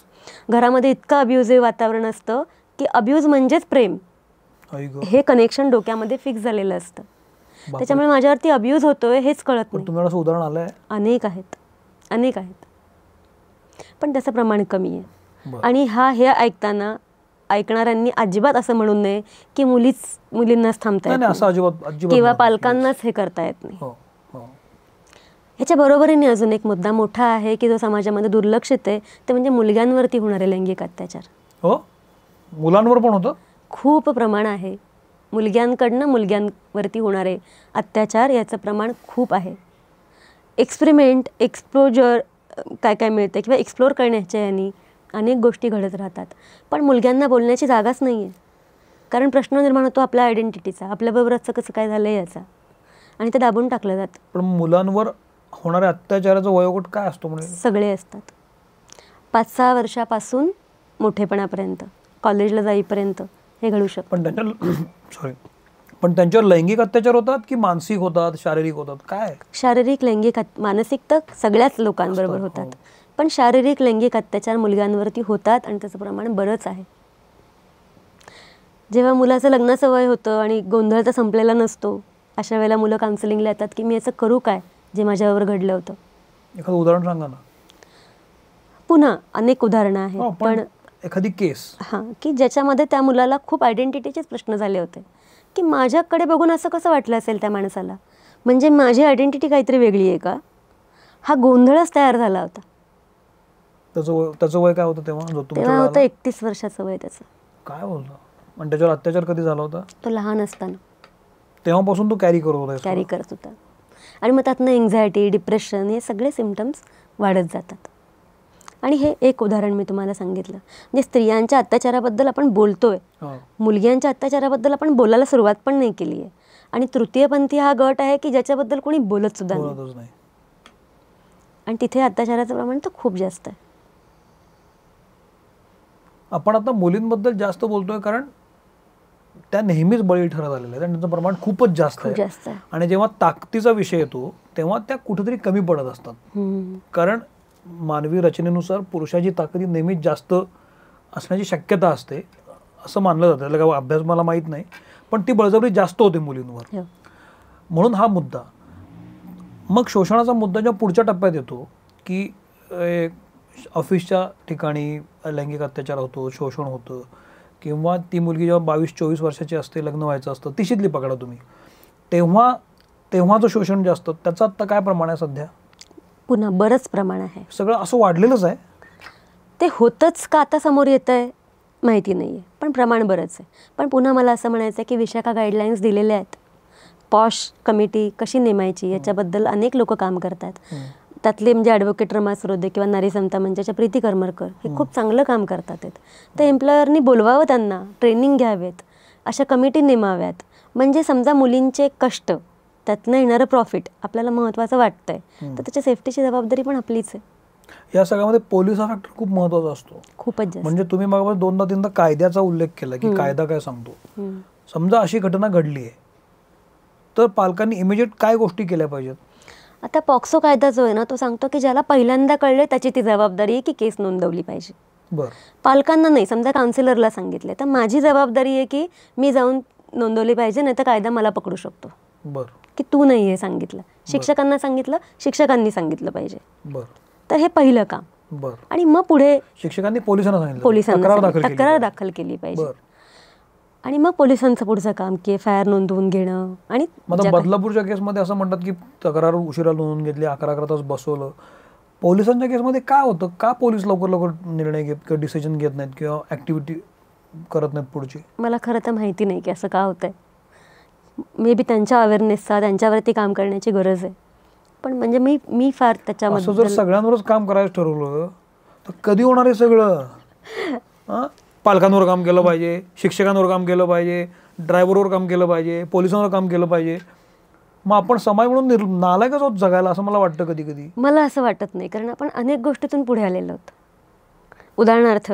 घरामध्ये इतकं अब्युझिव्ह वातावरण असतं की अब्यूज म्हणजेच प्रेम, हे कनेक्शन डोक्यामध्ये फिक्स झालेलं असतं. त्याच्यामुळे माझ्यावरती अब्यूज होतोय हेच कळत नाही. तुम्हाला उदाहरण आलंय? अनेक आहेत, पण त्याचं प्रमाण कमी आहे. आणि हे ऐकताना ऐकणाऱ्यांनी अजिबात असं म्हणू नये की मुलींनाच थांबता येत नाही किंवा पालकांनाच हे करता येत नाही. ह्याच्या बरोबरीने अजून एक मुद्दा मोठा आहे की जो समाजामध्ये दुर्लक्षित आहे, ते म्हणजे मुलग्यांवरती होणारे लैंगिक अत्याचार. हो, मुलांवर पण होतं. खूप प्रमाण आहे. मुलग्यांकडनं मुलग्यांवरती होणारे अत्याचार याचं प्रमाण खूप आहे. एक्सपेरिमेंट, एक्सप्लोजर काय काय मिळते किंवा एक्सप्लोर करण्याच्या यांनी अनेक गोष्टी घडत राहतात, पण मुलग्यांना बोलण्याची जागाच नाही आहे. कारण प्रश्न निर्माण होतो आपल्या आयडेंटिटीचा, आपल्याबरोबर असं कसं काय झालं याचा, आणि ते दाबून टाकलं जातं. पण मुलांवर होणाऱ्या अत्याचाराचा वयोगट काय असतो? म्हणजे सगळे असतात. 5-6 वर्षापासून मोठेपणापर्यंत, कॉलेजला जाईपर्यंत हे घडू शकतं. पण त्यांच्यावर लैंगिक अत्याचार होतात की मानसिक होतात, शारीरिक होतात? काय? शारीरिक, लैंगिक, मानसिक तर सगळ्याच लोकांबरोबर होतात, पण शारीरिक लैंगिक अत्याचार मुलगांवरती होतात आणि त्याचं प्रमाण बरंच आहे. जेव्हा मुलाचं लग्नाचं वय होतं आणि गोंधळ तर संपलेला नसतो, अशा वेळेला मुलं काउन्सिलिंगला येतात की मी याचं करू काय जे माझ्यावर घडलं होतं. एखादं उदाहरण सांगा ना. पुन्हा अनेक उदाहरणं आहेत, पण एखादी केस की ज्याच्यामध्ये त्या मुलाला खूप आयडेंटिटीचेच प्रश्न झाले होते की माझ्याकडे बघून असं कसं वाटलं असेल त्या माणसाला, म्हणजे माझी आयडेंटिटी काहीतरी वेगळी आहे का, हा गोंधळच तयार झाला होता. त्याचं वय काय होतं तेव्हा? होतं 31 वर्षाचं वय त्याचं. काय बोलतो? आणि त्याच्यावर अत्याचार कधी झाला होता? तो लहान असताना. तेव्हापासून तो कॅरी करत होता. आणि मग त्यातनं एन्झायटी, डिप्रेशन हे सगळे सिम्पटम्स वाढत जातात. आणि हे एक उदाहरण मी तुम्हाला सांगितलं. म्हणजे स्त्रियांच्या अत्याचाराबद्दल आपण बोलतोय, मुलग्यांच्या अत्याचाराबद्दल आपण बोलायला सुरुवात पण नाही केली आहे. आणि तृतीयपंथी हा गट आहे की ज्याच्याबद्दल कोणी बोलत सुद्धा नाही, आणि तिथे अत्याचाराचं प्रमाण तर खूप जास्त आहे. आपण आता मुलींबद्दल जास्त बोलतोय कारण त्या नेहमीच बळी ठरत आलेल्या आहेत, त्यांचं प्रमाण खूपच जास्त आहे. आणि जेव्हा ताकदीचा विषय येतो तेव्हा त्या कुठेतरी कमी पडत असतात. कारण मानवी रचनेनुसार पुरुषाची ताकद नेहमीच जास्त असण्याची शक्यता असते असं मानलं जातं. त्याला काय अभ्यास मला माहीत नाही, पण ती बळजबरी जास्त होते मुलींवर. म्हणून हा मुद्दा. मग शोषणाचा मुद्दा जेव्हा पुढच्या टप्प्यात येतो की ऑफिसच्या ठिकाणी लैंगिक अत्याचार होतो, शोषण होतं, किंवा ती मुलगी जेव्हा 22-24 वर्षाची असते, लग्न व्हायचं असतं, तिशीतली पकडा तुम्ही, तेव्हाचं शोषण जे असतं त्याचं आत्ता काय प्रमाण आहे सध्या? पुन्हा बरंच प्रमाण आहे. सगळं असं वाढलेलंच आहे. ते होतंच का आता समोर येत आहे माहिती नाही आहे, पण प्रमाण बरंच आहे. पण पुन्हा मला असं म्हणायचं आहे की विशाखा गाईडलाईन्स दिलेल्या आहेत. पॉश कमिटी कशी नेमायची याच्याबद्दल अनेक लोक काम करतात. त्यातले म्हणजे ॲडव्होकेट रमा सरोदे किंवा नारी समता मंचाच्या प्रीती करमरकर हे खूप चांगलं काम करतात. तर एम्प्लॉयरनी बोलवावं, त्यांना ट्रेनिंग घ्यावेत, अशा कमिटी नेमाव्यात. म्हणजे समजा मुलींचे कष्ट, त्यातनं येणारं प्रॉफिट आपल्याला महत्त्वाचं वाटतंय, तर त्याच्या सेफ्टीची जबाबदारी पण आपलीच आहे. या सगळ्यामध्ये पोलिस हा फॅक्टर खूप महत्त्वाचा असतो, खूपच जास्त. म्हणजे तुम्ही मग 2दा-3दा कायद्याचा उल्लेख केला की कायदा काय सांगतो. समजा अशी घटना घडली आहे तर पालकांनी इमिजिएट काय गोष्टी केल्या पाहिजेत? आता पॉक्सो कायदा जो आहे ना, तो सांगतो की ज्याला पहिल्यांदा कळले त्याची ती जबाबदारी आहे की केस नोंदवली पाहिजे. पालकांना नाही. समजा काउन्सिलरला सांगितले तर माझी जबाबदारी आहे की मी जाऊन नोंदवली पाहिजे, नाही तर कायदा मला पकडू शकतो की तू नाही हे सांगितलं. शिक्षकांना सांगितलं, शिक्षकांनी सांगितलं पाहिजे. तर हे पहिलं काम. आणि मग पुढे शिक्षकांनी पोलिसांना तक्रार दाखल केली पाहिजे. आणि मग पोलिसांचं पुढचं काम की FIR नोंदवून घेणं. आणि बदलापूरच्या केसमध्ये असं म्हणतात की तक्रार उशिरा नोंदवून घेतली, 11 तास बसवलं. पोलिसांच्या केसमध्ये काय होतं? का पोलीस लवकर निर्णय घेत किंवा डिसिजन घेत नाहीत किंवा ऍक्टिव्हिटी करत नाहीत पुढची? मला खरं तर माहिती नाही की असं का होतंय. मे बी त्यांच्या अवेअरनेसचा, त्यांच्यावरती काम करण्याची गरज आहे. पण म्हणजे मी फार त्याच्यामध्ये जर सगळ्यांवरच काम करायचं ठरवलं तर कधी होणार आहे सगळं? पालकांवर काम केलं पाहिजे, शिक्षकांवर काम केलं पाहिजे, ड्रायव्हरवर काम केलं पाहिजे, पोलिसांवर काम केलं पाहिजे. मग आपण समाज म्हणून नालायकच आहोत जगायला, असं मला वाटतं कधी कधी. मला असं वाटत नाही, कारण आपण अनेक गोष्टीतून पुढे आलेलो आहोत. उदाहरणार्थ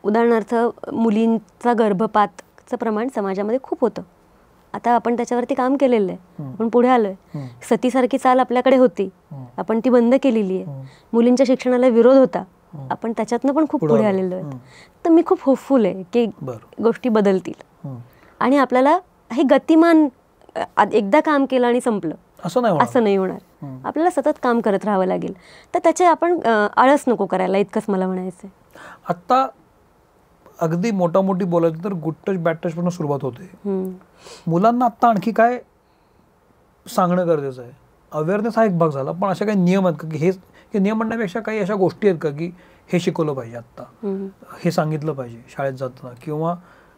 उदाहरणार्थ मुलींचा गर्भपातचं प्रमाण समाजामध्ये खूप होतं. आता आपण त्याच्यावरती काम केलेलं आहे, आपण पुढे आलोय. सतीसारखी चाल आपल्याकडे होती, आपण ती बंद केलेली आहे. मुलींच्या शिक्षणाला विरोध होता, आपण त्याच्यातनं पण खूप पुढे आलेलो आहे. तर मी खूप होपफुल आहे की गोष्टी बदलतील आणि आपल्याला हे गतिमान एकदा काम केलं आणि संपलं असं नाही होणार. आपल्याला सतत काम करत राहावं लागेल. तर त्याचे आपण आळस नको करायला, इतकंच मला म्हणायचं आहे. आता अगदी मोठी बोलायचं तर गुड टच बॅड टच पण सुरुवात होते. मुलांना आता आणखी काय सांगणं गरजेचं आहे? अवेअरनेस हा एक भाग झाला, पण अशा काही नियम आहेत का की हे नियम म्हणण्यापेक्षा काही अशा गोष्टी आहेत का की हे शिकवलं पाहिजे, आत्ता हे सांगितलं पाहिजे शाळेत जाताना, किंवा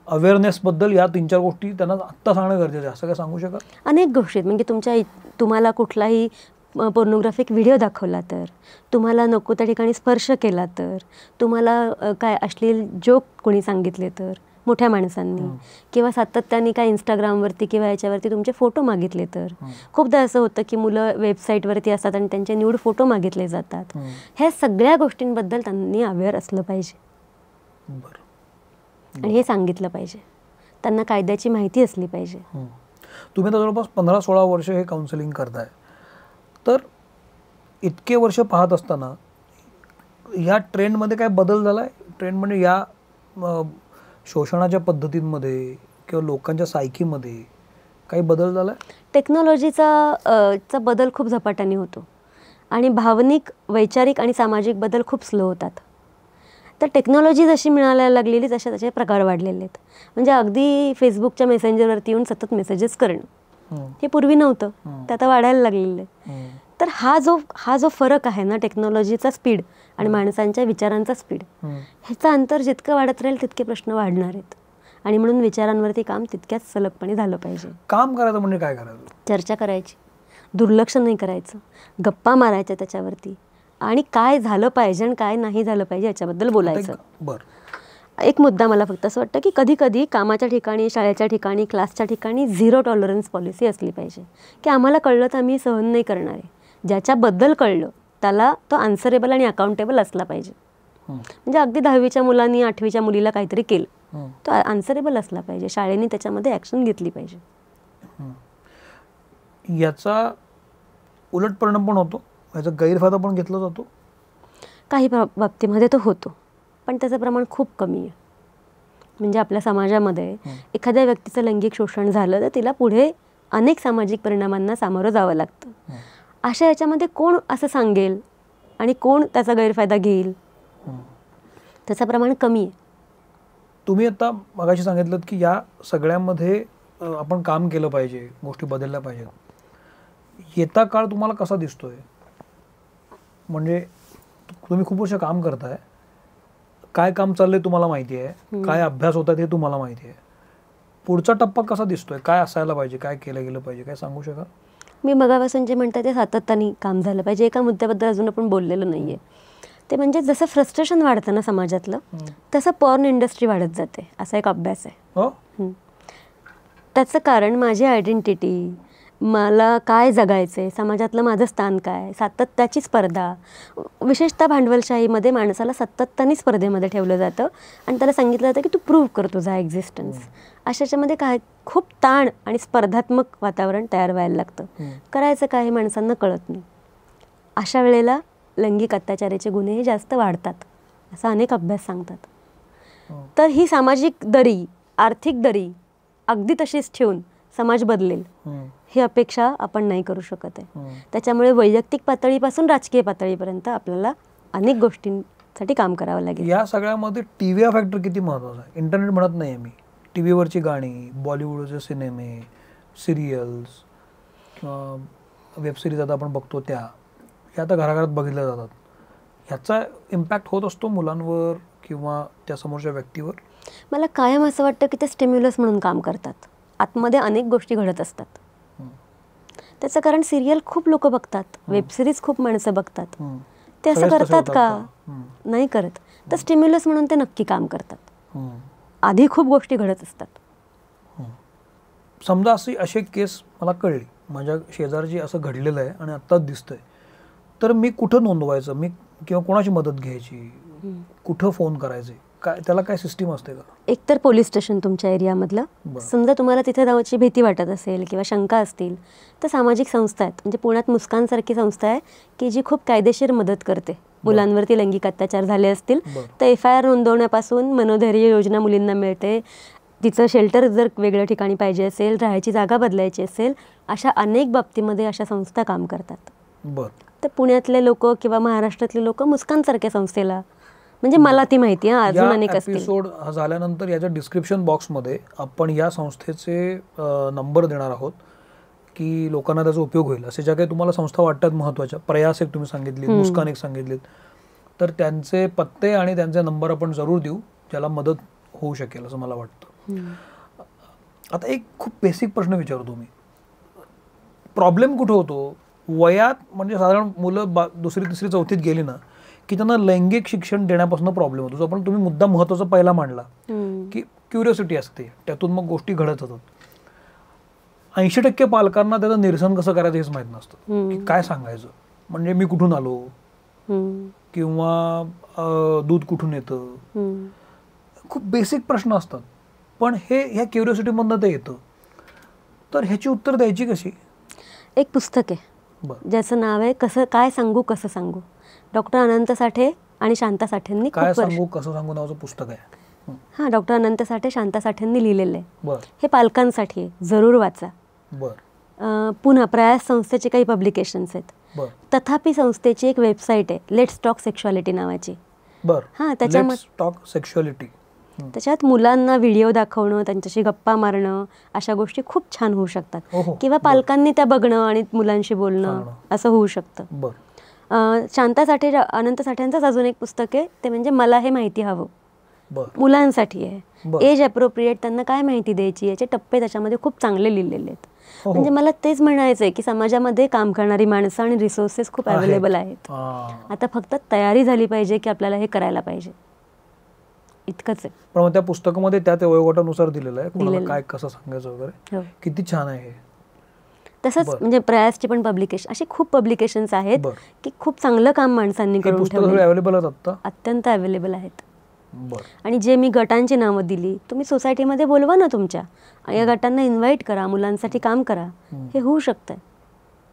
अवेअरनेसबद्दल या 3-4 गोष्टी त्यांना आत्ता सांगणं गरजेचं आहे, असं काय सांगू शकाल? अनेक गोष्टी आहेत. म्हणजे तुम्हाला कुठलाही पोर्नोग्राफिक व्हिडिओ दाखवला तर, तुम्हाला नको त्या ठिकाणी स्पर्श केला तर, तुम्हाला काय अश्लील जोक कोणी सांगितले तर मोठ्या माणसांनी, किंवा सातत्याने काय इंस्टाग्रामवरती किंवा याच्यावरती तुमचे फोटो मागितले तर. खूपदा असं होतं की मुलं वेबसाईटवरती असतात आणि त्यांचे न्यूड फोटो मागितले जातात. ह्या सगळ्या गोष्टींबद्दल त्यांनी अवेअर असलं पाहिजे आणि हे सांगितलं पाहिजे. त्यांना कायद्याची माहिती असली पाहिजे. तुम्ही आता जवळपास 15-16 वर्ष हे काउन्सिलिंग करताय, तर इतके वर्ष पाहत असताना ह्या ट्रेंडमध्ये काय बदल झाला आहे? ट्रेंड म्हणजे या शोषणाच्या पद्धतींमध्ये किंवा लोकांच्या सायकीमध्ये काही बदल झाला आहे? टेक्नॉलॉजीचा बदल खूप झपाट्याने होतो आणि भावनिक, वैचारिक आणि सामाजिक बदल खूप स्लो होतात. तर टेक्नॉलॉजी जशी मिळायला लागलेली तसे त्याचे प्रकार वाढलेले आहेत. म्हणजे अगदी फेसबुकच्या मेसेंजरवरती येऊन सतत मेसेजेस करणं हे पूर्वी नव्हतं, ते आता वाढायला लागलेलं आहे. तर हा जो फरक आहे ना, टेक्नॉलॉजीचा स्पीड आणि माणसांच्या विचारांचा स्पीड, ह्याचं अंतर जितकं वाढत राहील तितके प्रश्न वाढणार आहेत. आणि म्हणून विचारांवरती काम तितक्याच सलगपणे झालं पाहिजे. काम करायचं म्हणजे काय करायचं? चर्चा करायची, दुर्लक्ष नाही करायचं, गप्पा मारायच्या त्याच्यावरती, आणि काय झालं पाहिजे आणि काय नाही झालं पाहिजे याच्याबद्दल बोलायचं. एक मुद्दा मला फक्त असं वाटतं की कधी कधी कामाच्या ठिकाणी, शाळेच्या ठिकाणी, क्लासच्या ठिकाणी 0 टॉलरन्स पॉलिसी असली पाहिजे की आम्हाला कळलं तर आम्ही सहन नाही करणार आहे. ज्याच्याबद्दल कळलं त्याला तो आन्सरेबल आणि अकाउंटेबल असला पाहिजे. म्हणजे अगदी 10वीच्या मुलांनी 8वीच्या मुलीला काहीतरी केलं, तो आन्सरेबल असला पाहिजे. शाळेने त्याच्यामध्ये ॲक्शन घेतली पाहिजे. याचा उलट परिणाम पण होतो, याचा गैरफायदा पण घेतला जातो. काही बाबतीमध्ये तो होतो, पण त्याचं प्रमाण खूप कमी आहे. म्हणजे आपल्या समाजामध्ये एखाद्या व्यक्तीचं लैंगिक शोषण झालं तर तिला पुढे अनेक सामाजिक परिणामांना सामोरं जावं लागतं. अशा याच्यामध्ये कोण असं सांगेल आणि कोण त्याचा गैरफायदा घेईल, त्याचं प्रमाण कमी आहे. तुम्ही आता मगाशी सांगितलं की या सगळ्यामध्ये आपण काम केलं पाहिजे, गोष्टी बदलल्या पाहिजेत. येता काळ तुम्हाला कसा दिसतोय? म्हणजे तुम्ही खूप वर्ष काम करताय, काय काम चाललंय तुम्हाला माहिती आहे, काय अभ्यास होतात हे तुम्हाला माहिती आहे. पुढचा टप्पा कसा दिसतोय? काय असायला पाहिजे, काय केलं गेलं पाहिजे, काय सांगू शकाल? मी मगापासून जे म्हणते ते सातत्याने काम झालं पाहिजे. एका मुद्द्याबद्दल अजून आपण बोललेलो नाहीये, ते म्हणजे जसं फ्रस्ट्रेशन वाढतं ना समाजातलं, तसं पॉर्न इंडस्ट्री वाढत जाते, असा एक अभ्यास आहे. त्याचं कारण माझी आयडेंटिटी, मला काय जगायचं आहे, समाजातलं माझं स्थान काय, सातत्याची स्पर्धा. विशेषतः भांडवलशाहीमध्ये माणसाला सातत्याने स्पर्धेमध्ये ठेवलं जातं आणि त्याला सांगितलं जातं की तू प्रूव्ह कर तुझा एक्झिस्टन्स. अशाच्यामध्ये काय खूप ताण आणि स्पर्धात्मक वातावरण तयार व्हायला लागतं. करायचं काय हे माणसांना कळत नाही. अशा वेळेला लैंगिक अत्याचाराचे गुन्हे हे जास्त वाढतात, असा अनेक अभ्यास सांगतात. तर ही सामाजिक दरी, आर्थिक दरी अगदी तशीच ठेवून समाज बदलेल ही अपेक्षा आपण नाही करू शकत आहे. त्याच्यामुळे वैयक्तिक पातळीपासून राजकीय पातळीपर्यंत आपल्याला अनेक गोष्टींसाठी काम करावं लागेल. या सगळ्यामध्ये टीव्ही फॅक्टर किती महत्त्वाचा आहे? इंटरनेट म्हणत नाही मी, टीव्हीवरची गाणी, बॉलिवूडचे सिनेमे, सिरियल्स किंवा वेबसिरीज आता आपण बघतो त्या, ह्या आता घराघरात बघितल्या जातात. ह्याचा इम्पॅक्ट होत असतो मुलांवर किंवा त्या समोरच्या व्यक्तीवर? मला कायम असं वाटतं की ते स्टिम्युलस म्हणून काम करतात. आतमध्ये अनेक गोष्टी घडत असतात. त्याचं कारण सिरियल खूप लोक बघतात, वेबसिरीज खूप माणसं बघतात. ते असं करतात का? नाही करत. तर स्टिम्युलस म्हणून ते नक्की काम करतात. आधी खूप गोष्टी घडत असतात. समजा अशी केस मला कळली, माझ्या शेजारची असं घडलेलं आहे आणि आत्ताच दिसतंय, तर मी कुठं नोंदवायचं, मी किंवा कोणाची मदत घ्यायची, कुठं फोन करायचे, काय त्याला काय सिस्टीम असते का? एकतर पोलीस स्टेशन तुमच्या एरियामधलं, बरं. समजा तुम्हाला तिथे जाण्याची भीती वाटत असेल किंवा शंका असतील तर सामाजिक संस्था आहेत. म्हणजे पुण्यात मुस्कानसारखी संस्था आहे की जी खूप कायदेशीर मदत करते. मुलांवरती लैंगिक अत्याचार झाले असतील बरं. तर FIR नोंदवण्यापासून मनोधैर्य योजना मुलींना मिळते. तिचं शेल्टर जर वेगळ्या ठिकाणी पाहिजे असेल, राहायची जागा बदलायची असेल, अशा अनेक बाबतीमध्ये अशा संस्था काम करतात. बरं. तर पुण्यातले लोक किंवा महाराष्ट्रातले लोक मुस्कानसारख्या संस्थेला, म्हणजे मला ती माहिती आहे, अजून अनेक असतील. एपिसोड झाल्यानंतर याच्या डिस्क्रिप्शन बॉक्समध्ये आपण या संस्थेचे नंबर देणार आहोत की लोकांना त्याचा उपयोग होईल. असे ज्या काही तुम्हाला संस्था वाटतात महत्त्वाच्या, प्रयास एक तुम्ही सांगितली, मुस्कान एक सांगितलीत, तर त्यांचे पत्ते आणि त्यांचे नंबर आपण जरूर देऊ, ज्याला मदत होऊ शकेल असं मला वाटतं. आता एक खूप बेसिक प्रश्न विचारतो मी. प्रॉब्लेम कुठं होतो वयात, म्हणजे साधारण मुलं 2री 3री 4थीत गेली ना की त्यांना लैंगिक शिक्षण देण्यापासून प्रॉब्लेम होतो. जो आपण तुम्ही मुद्दा महत्त्वाचा पहिला मांडला की क्युरिओसिटी असते, त्यातून मग गोष्टी घडत जातात. 80% पालकांना त्याचं निरसन कसं करायचं हेच माहीत नसतं की काय सांगायचं. म्हणजे मी कुठून आलो किंवा दूध कुठून येतं, खूप बेसिक प्रश्न असतात. पण ह्या क्युरिओसिटीमधनं ते येतं. तर ह्याची उत्तर द्यायची कशी? एक पुस्तक आहे ज्याचं नाव आहे काय सांगू कसं सांगू. डॉक्टर अनंत साठे आणि शांता साठेंनी काय सांगू कसं सांगू नावाचं पुस्तक आहे. हां, डॉक्टर अनंत साठे, शांता साठेंनी लिहिलेलं आहे. बरं. हे पालकांसाठी आहे, जरूर वाचा. बरं. पुन्हा प्रयास संस्थेचे काही पब्लिकेशन्स आहेत. बरं. तथापि संस्थेची एक वेबसाईट आहे, लेट्स टॉक सेक्शुअलिटी नावाची. बरं. हां, त्याच्यात त्याच्यात मुलांना व्हिडिओ दाखवणं, त्यांच्याशी गप्पा मारणं, अशा गोष्टी खूप छान होऊ शकतात. किंवा पालकांनी त्या बघणं आणि मुलांशी बोलणं असं होऊ शकतं. शांता साठे, अनंत साठ्यांचंच अजून एक पुस्तक आहे, ते म्हणजे मला हे माहिती हवं. मुलांसाठी आहे. एज अप्रोप्रिएट त्यांना काय माहिती द्यायची याचे टप्पे त्याच्यामध्ये खूप चांगले लिहिलेले आहेत. म्हणजे मला तेच म्हणायचं आहे की समाजामध्ये काम करणारी माणसं आणि रिसोर्सेस खूप अवेलेबल आहेत. आता फक्त तयारी झाली पाहिजे की आपल्याला हे करायला पाहिजे, इतकंच आहे. पण मग त्या पुस्तकामध्ये त्या वयोगटानुसार दिलेलं आहे कोणाला काय कसं सांगायचं वगैरे. किती छान आहे हे. तसंच म्हणजे प्रयासची पण पब्लिकेशन, अशी खूप पब्लिकेशन्स आहेत की खूप चांगलं काम माणसांनी करून ठेवलं. अत्यंत अवेलेबल आहेत. आणि जे मी गटांची नावं दिली, तुम्ही सोसायटीमध्ये बोलवा ना तुमच्या, या गटांना इन्व्हाइट करा, मुलांसाठी काम करा. हे होऊ शकतंय.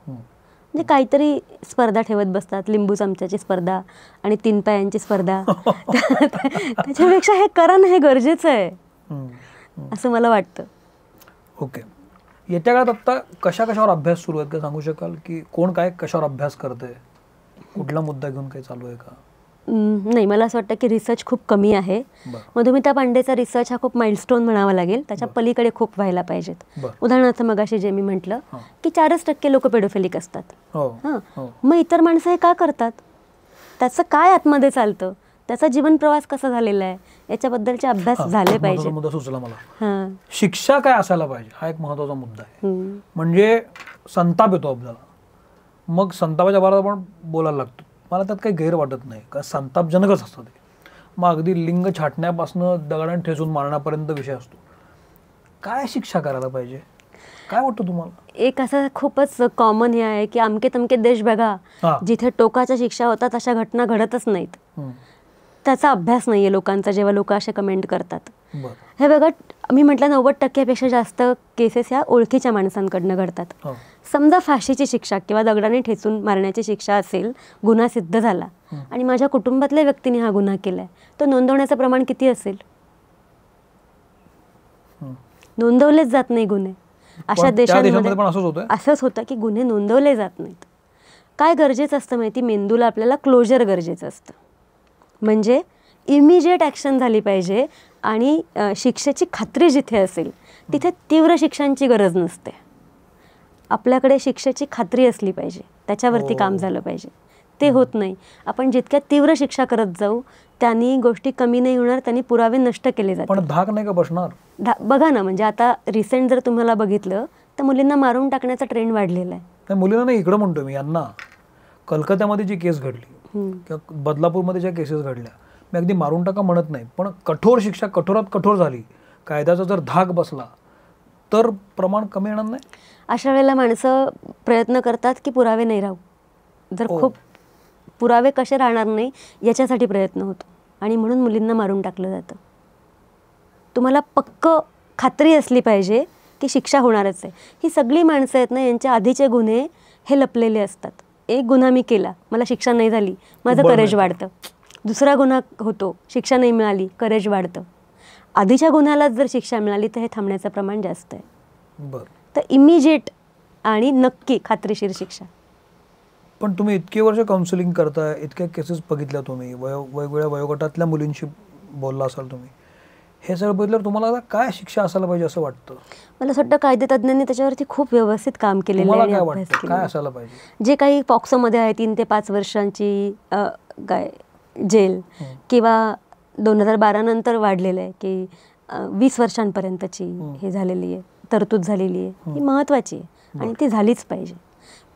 म्हणजे काहीतरी स्पर्धा ठेवत बसतात, लिंबू चमच्याची स्पर्धा आणि 3 पायांची स्पर्धा. त्याच्यापेक्षा हे करा ना, हे गरजेचं आहे असं मला वाटतं. ओके. येत्या काळात आता कशावर अभ्यास सुरू आहेत का सांगू शकाल की कोण काय कशावर अभ्यास करतंय, कुठला मुद्दा घेऊन काही चालू आहे का? नाही, मला असं वाटतं की रिसर्च खूप कमी आहे. मधुमिता पांडेचा रिसर्च हा खूप माइलस्टोन म्हणावा लागेल, त्याच्या पलीकडे खूप व्हायला पाहिजेत. उदाहरणार्थ मगाशी जे मी म्हटलं की 4% लोक पेडोफिलिक असतात. हां, मग इतर माणसं हे का करतात, त्याचं काय आतमध्ये चालतं, त्याचा जीवन प्रवास कसा झालेला आहे, याच्याबद्दलचे अभ्यास झाले पाहिजे. मुद्दा सुचला मला. शिक्षा काय असायला पाहिजे हा एक महत्त्वाचा मुद्दा आहे. म्हणजे संताप येतो आपल्याला, मग संतापाच्या बाबत आपण बोलायला लागतो. मला त्यात काही गैर वाटत नाही, का संतापजनकच असतं ते. मग अगदी लिंग छाटण्यापासून दगडाने ठेचून मारण्यापर्यंत विषय असतो. काय शिक्षा करायला पाहिजे, काय वाटतं तुम्हाला? एक असं खूपच कॉमन हे आहे की अमके तमके देश बघा, जिथे टोकाच्या शिक्षा होतात अशा घटना घडतच नाहीत. त्याचा अभ्यास नाहीये लोकांचा, जेव्हा लोक असे कमेंट करतात. हे बघा, मी म्हटलं 90%पेक्षा जास्त केसेस ह्या ओळखीच्या माणसांकडनं घडतात. समजा फाशीची शिक्षा किंवा दगडाने ठेचून मारण्याची शिक्षा असेल, गुन्हा सिद्ध झाला आणि माझ्या कुटुंबातल्या व्यक्तीने हा गुन्हा केलाय, तो नोंदवण्याचं प्रमाण किती असेल? नोंदवलेच जात नाही गुन्हे. अशा देशांमध्ये असंच होतं की गुन्हे नोंदवले जात नाहीत. काय गरजेचं असतं माहिती, मेंदूला आपल्याला क्लोजर गरजेचं असतं. म्हणजे इमिजिएट ॲक्शन झाली पाहिजे आणि शिक्षेची खात्री जिथे असेल तिथे तीव्र शिक्षांची गरज नसते. आपल्याकडे शिक्षेची खात्री असली पाहिजे, त्याच्यावरती काम झालं पाहिजे. ते होत नाही. आपण जितक्या तीव्र शिक्षा करत जाऊ त्यांनी गोष्टी कमी नाही होणार, त्यांनी पुरावे नष्ट केले जातात. पण धाक नाही का बसणार? बघा ना, म्हणजे आता रिसेंट जर तुम्हाला बघितलं तर मुलींना मारून टाकण्याचा ट्रेंड वाढलेला आहे. मुलींना नाही, इकडं म्हणतो मी, यांना कलकत्त्यामध्ये जी केस घडली किंवा बदलापूरमध्ये ज्या केसेस घडल्या, मी अगदी मारून टाका म्हणत नाही, पण कठोर शिक्षा कठोरात कठोर झाली, कायद्याचा जर धाक बसला तर प्रमाण कमी येणार नाही. अशा वेळेला माणसं प्रयत्न करतात की पुरावे नाही राहू. जर खूप पुरावे कसे राहणार नाही याच्यासाठी प्रयत्न होतो. आणि म्हणून मुलींना मारून टाकलं जातं. तुम्हाला पक्क खात्री असली पाहिजे की शिक्षा होणारच आहे. ही सगळी माणसं आहेत ना, यांच्या आधीचे गुन्हे हे लपलेले असतात. एक गुन्हा मी केला, मला शिक्षा नाही झाली, माझं बरं करेज नाही. वाढतं. दुसरा गुन्हा होतो, शिक्षा नाही मिळाली, करेज वाढतं. आधीच्या गुन्ह्यालाच जर शिक्षा मिळाली तर हे थांबण्याचं प्रमाण जास्त आहे. बरं. तर इमिजिएट आणि नक्की खात्रीशीर शिक्षा. पण तुम्ही इतकी वर्ष काउन्सिलिंग करताय, इतक्या केसेस बघितल्या तुम्ही, वेगवेगळ्या वयोगटातल्या मुलींशी बोलला असाल तुम्ही, हे सगळं बघितल्यावर तुम्हाला आता काय शिक्षा असायला पाहिजे असं वाटतं? मला असं वाटतं कायदेतज्ञांनी त्याच्यावरती खूप व्यवस्थित काम केलेलं तुम्हाला आहे काय आणि अभ्यास वाटतं काय केलेला आहे. असायला पाहिजे? जे काही पॉक्सोमध्ये आहे 3 ते 5 वर्षांची काय जेल किंवा 2012 नंतर वाढलेलं आहे की 20 वर्षांपर्यंतची हे झालेली आहे, तरतूद झालेली आहे, ही महत्त्वाची आहे आणि ती झालीच पाहिजे.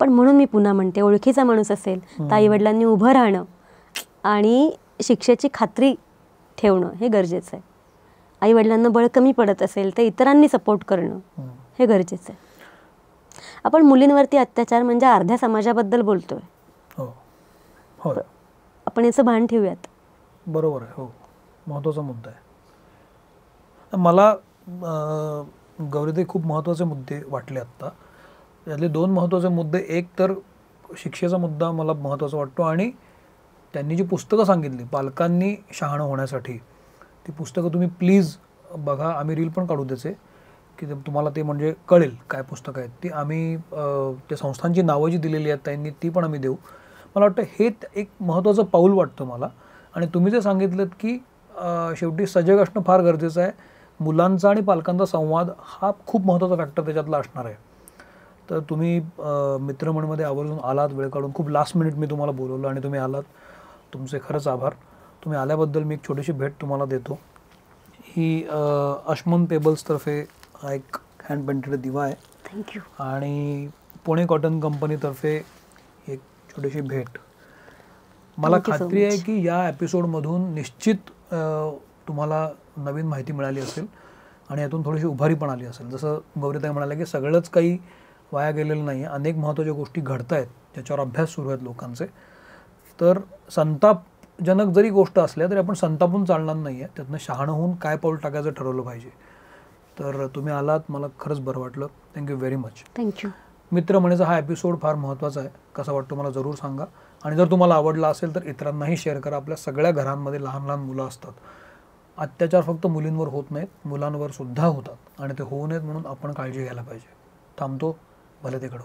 पण म्हणून मी पुन्हा म्हणते, ओळखीचा माणूस असेल तर आईवडिलांनी उभं राहणं आणि शिक्षेची खात्री ठेवणं हे गरजेचं आहे. आईवडिलांना बळ कमी पडत असेल तर इतरांनी सपोर्ट करणं हे गरजेचं आहे. आपण मुलींवरती अत्याचार म्हणजे अर्ध्या समाजाबद्दल बोलतोय. हो होय, आपण याचं भान ठेवूयात. बरोबर आहे. हो, महत्त्वाचा मुद्दा आहे. मला गौरीताई खूप महत्त्वाचे मुद्दे वाटले आत्ता. यातले 2 महत्त्वाचे मुद्दे, एक तर शिक्षेचा मुद्दा मला महत्त्वाचा वाटतो आणि त्यांनी जी पुस्तकं सांगितली पालकांनी शहाणं होण्यासाठी, ती पुस्तकं तुम्ही प्लीज बघा. आम्ही रील पण काढू त्याचे की तुम्हाला ते म्हणजे कळेल काय पुस्तकं आहेत ती. आम्ही त्या संस्थांची नावं जी दिलेली आहेत त्यांनी ती पण आम्ही देऊ. मला वाटतं हे एक महत्त्वाचं पाऊल वाटतं मला. आणि तुम्ही जे सांगितलं की शेवटी सजग असणं फार गरजेचं आहे. मुलांचा आणि पालकांचा संवाद हा खूप महत्त्वाचा फॅक्टर त्याच्यातला असणार आहे. तर तुम्ही मित्रमंडळमध्ये आवर्जून आलात, वेळ काढून. खूप लास्ट मिनिट मी तुम्हाला बोलवलं आणि तुम्ही आलात, तुमचे खरंच आभार. तुम्ही आल्याबद्दल मी एक छोटीशी भेट तुम्हाला देतो. ही अश्मन पेबल्सतर्फे हा एक हँड पेंटेड दिवा आहे. थँक्यू. आणि पुणे कॉटन कंपनीतर्फे एक छोटीशी भेट. मला Thank you so खात्री आहे much. की या एपिसोडमधून निश्चित तुम्हाला नवीन माहिती मिळाली असेल आणि यातून थोडीशी उभारी पण आली असेल. जसं गौरीताई म्हणाल्या की सगळंच काही वाया गेलेलं नाही आहे, अनेक महत्त्वाच्या गोष्टी घडत आहेत ज्याच्यावर अभ्यास सुरू आहेत लोकांचे. तर संतापजनक जरी गोष्ट असल्या तरी आपण संतापून चालणार नाही आहे, त्यातनं शहाणं होऊन काय पाऊल टाकायचं ठरवलं पाहिजे. तर तुम्ही आलात, मला खरंच बरं वाटलं. Thank you very much. थँक्यू. मित्रमंडळीचा हा एपिसोड फार महत्त्वाचा आहे. कसा वाटतो मला जरूर सांगा. आणि जर तुम्हाला आवडला असेल तर इतरांनाही शेअर करा. आपल्या सगळ्या घरांमध्ये लहान लहान मुलं असतात. अत्याचार फक्त मुलींवर होत नाहीत, मुलांवर सुद्धा होतात आणि ते होऊ नयेत म्हणून आपण काळजी घ्यायला पाहिजे. थांबतो, भले ते घडो.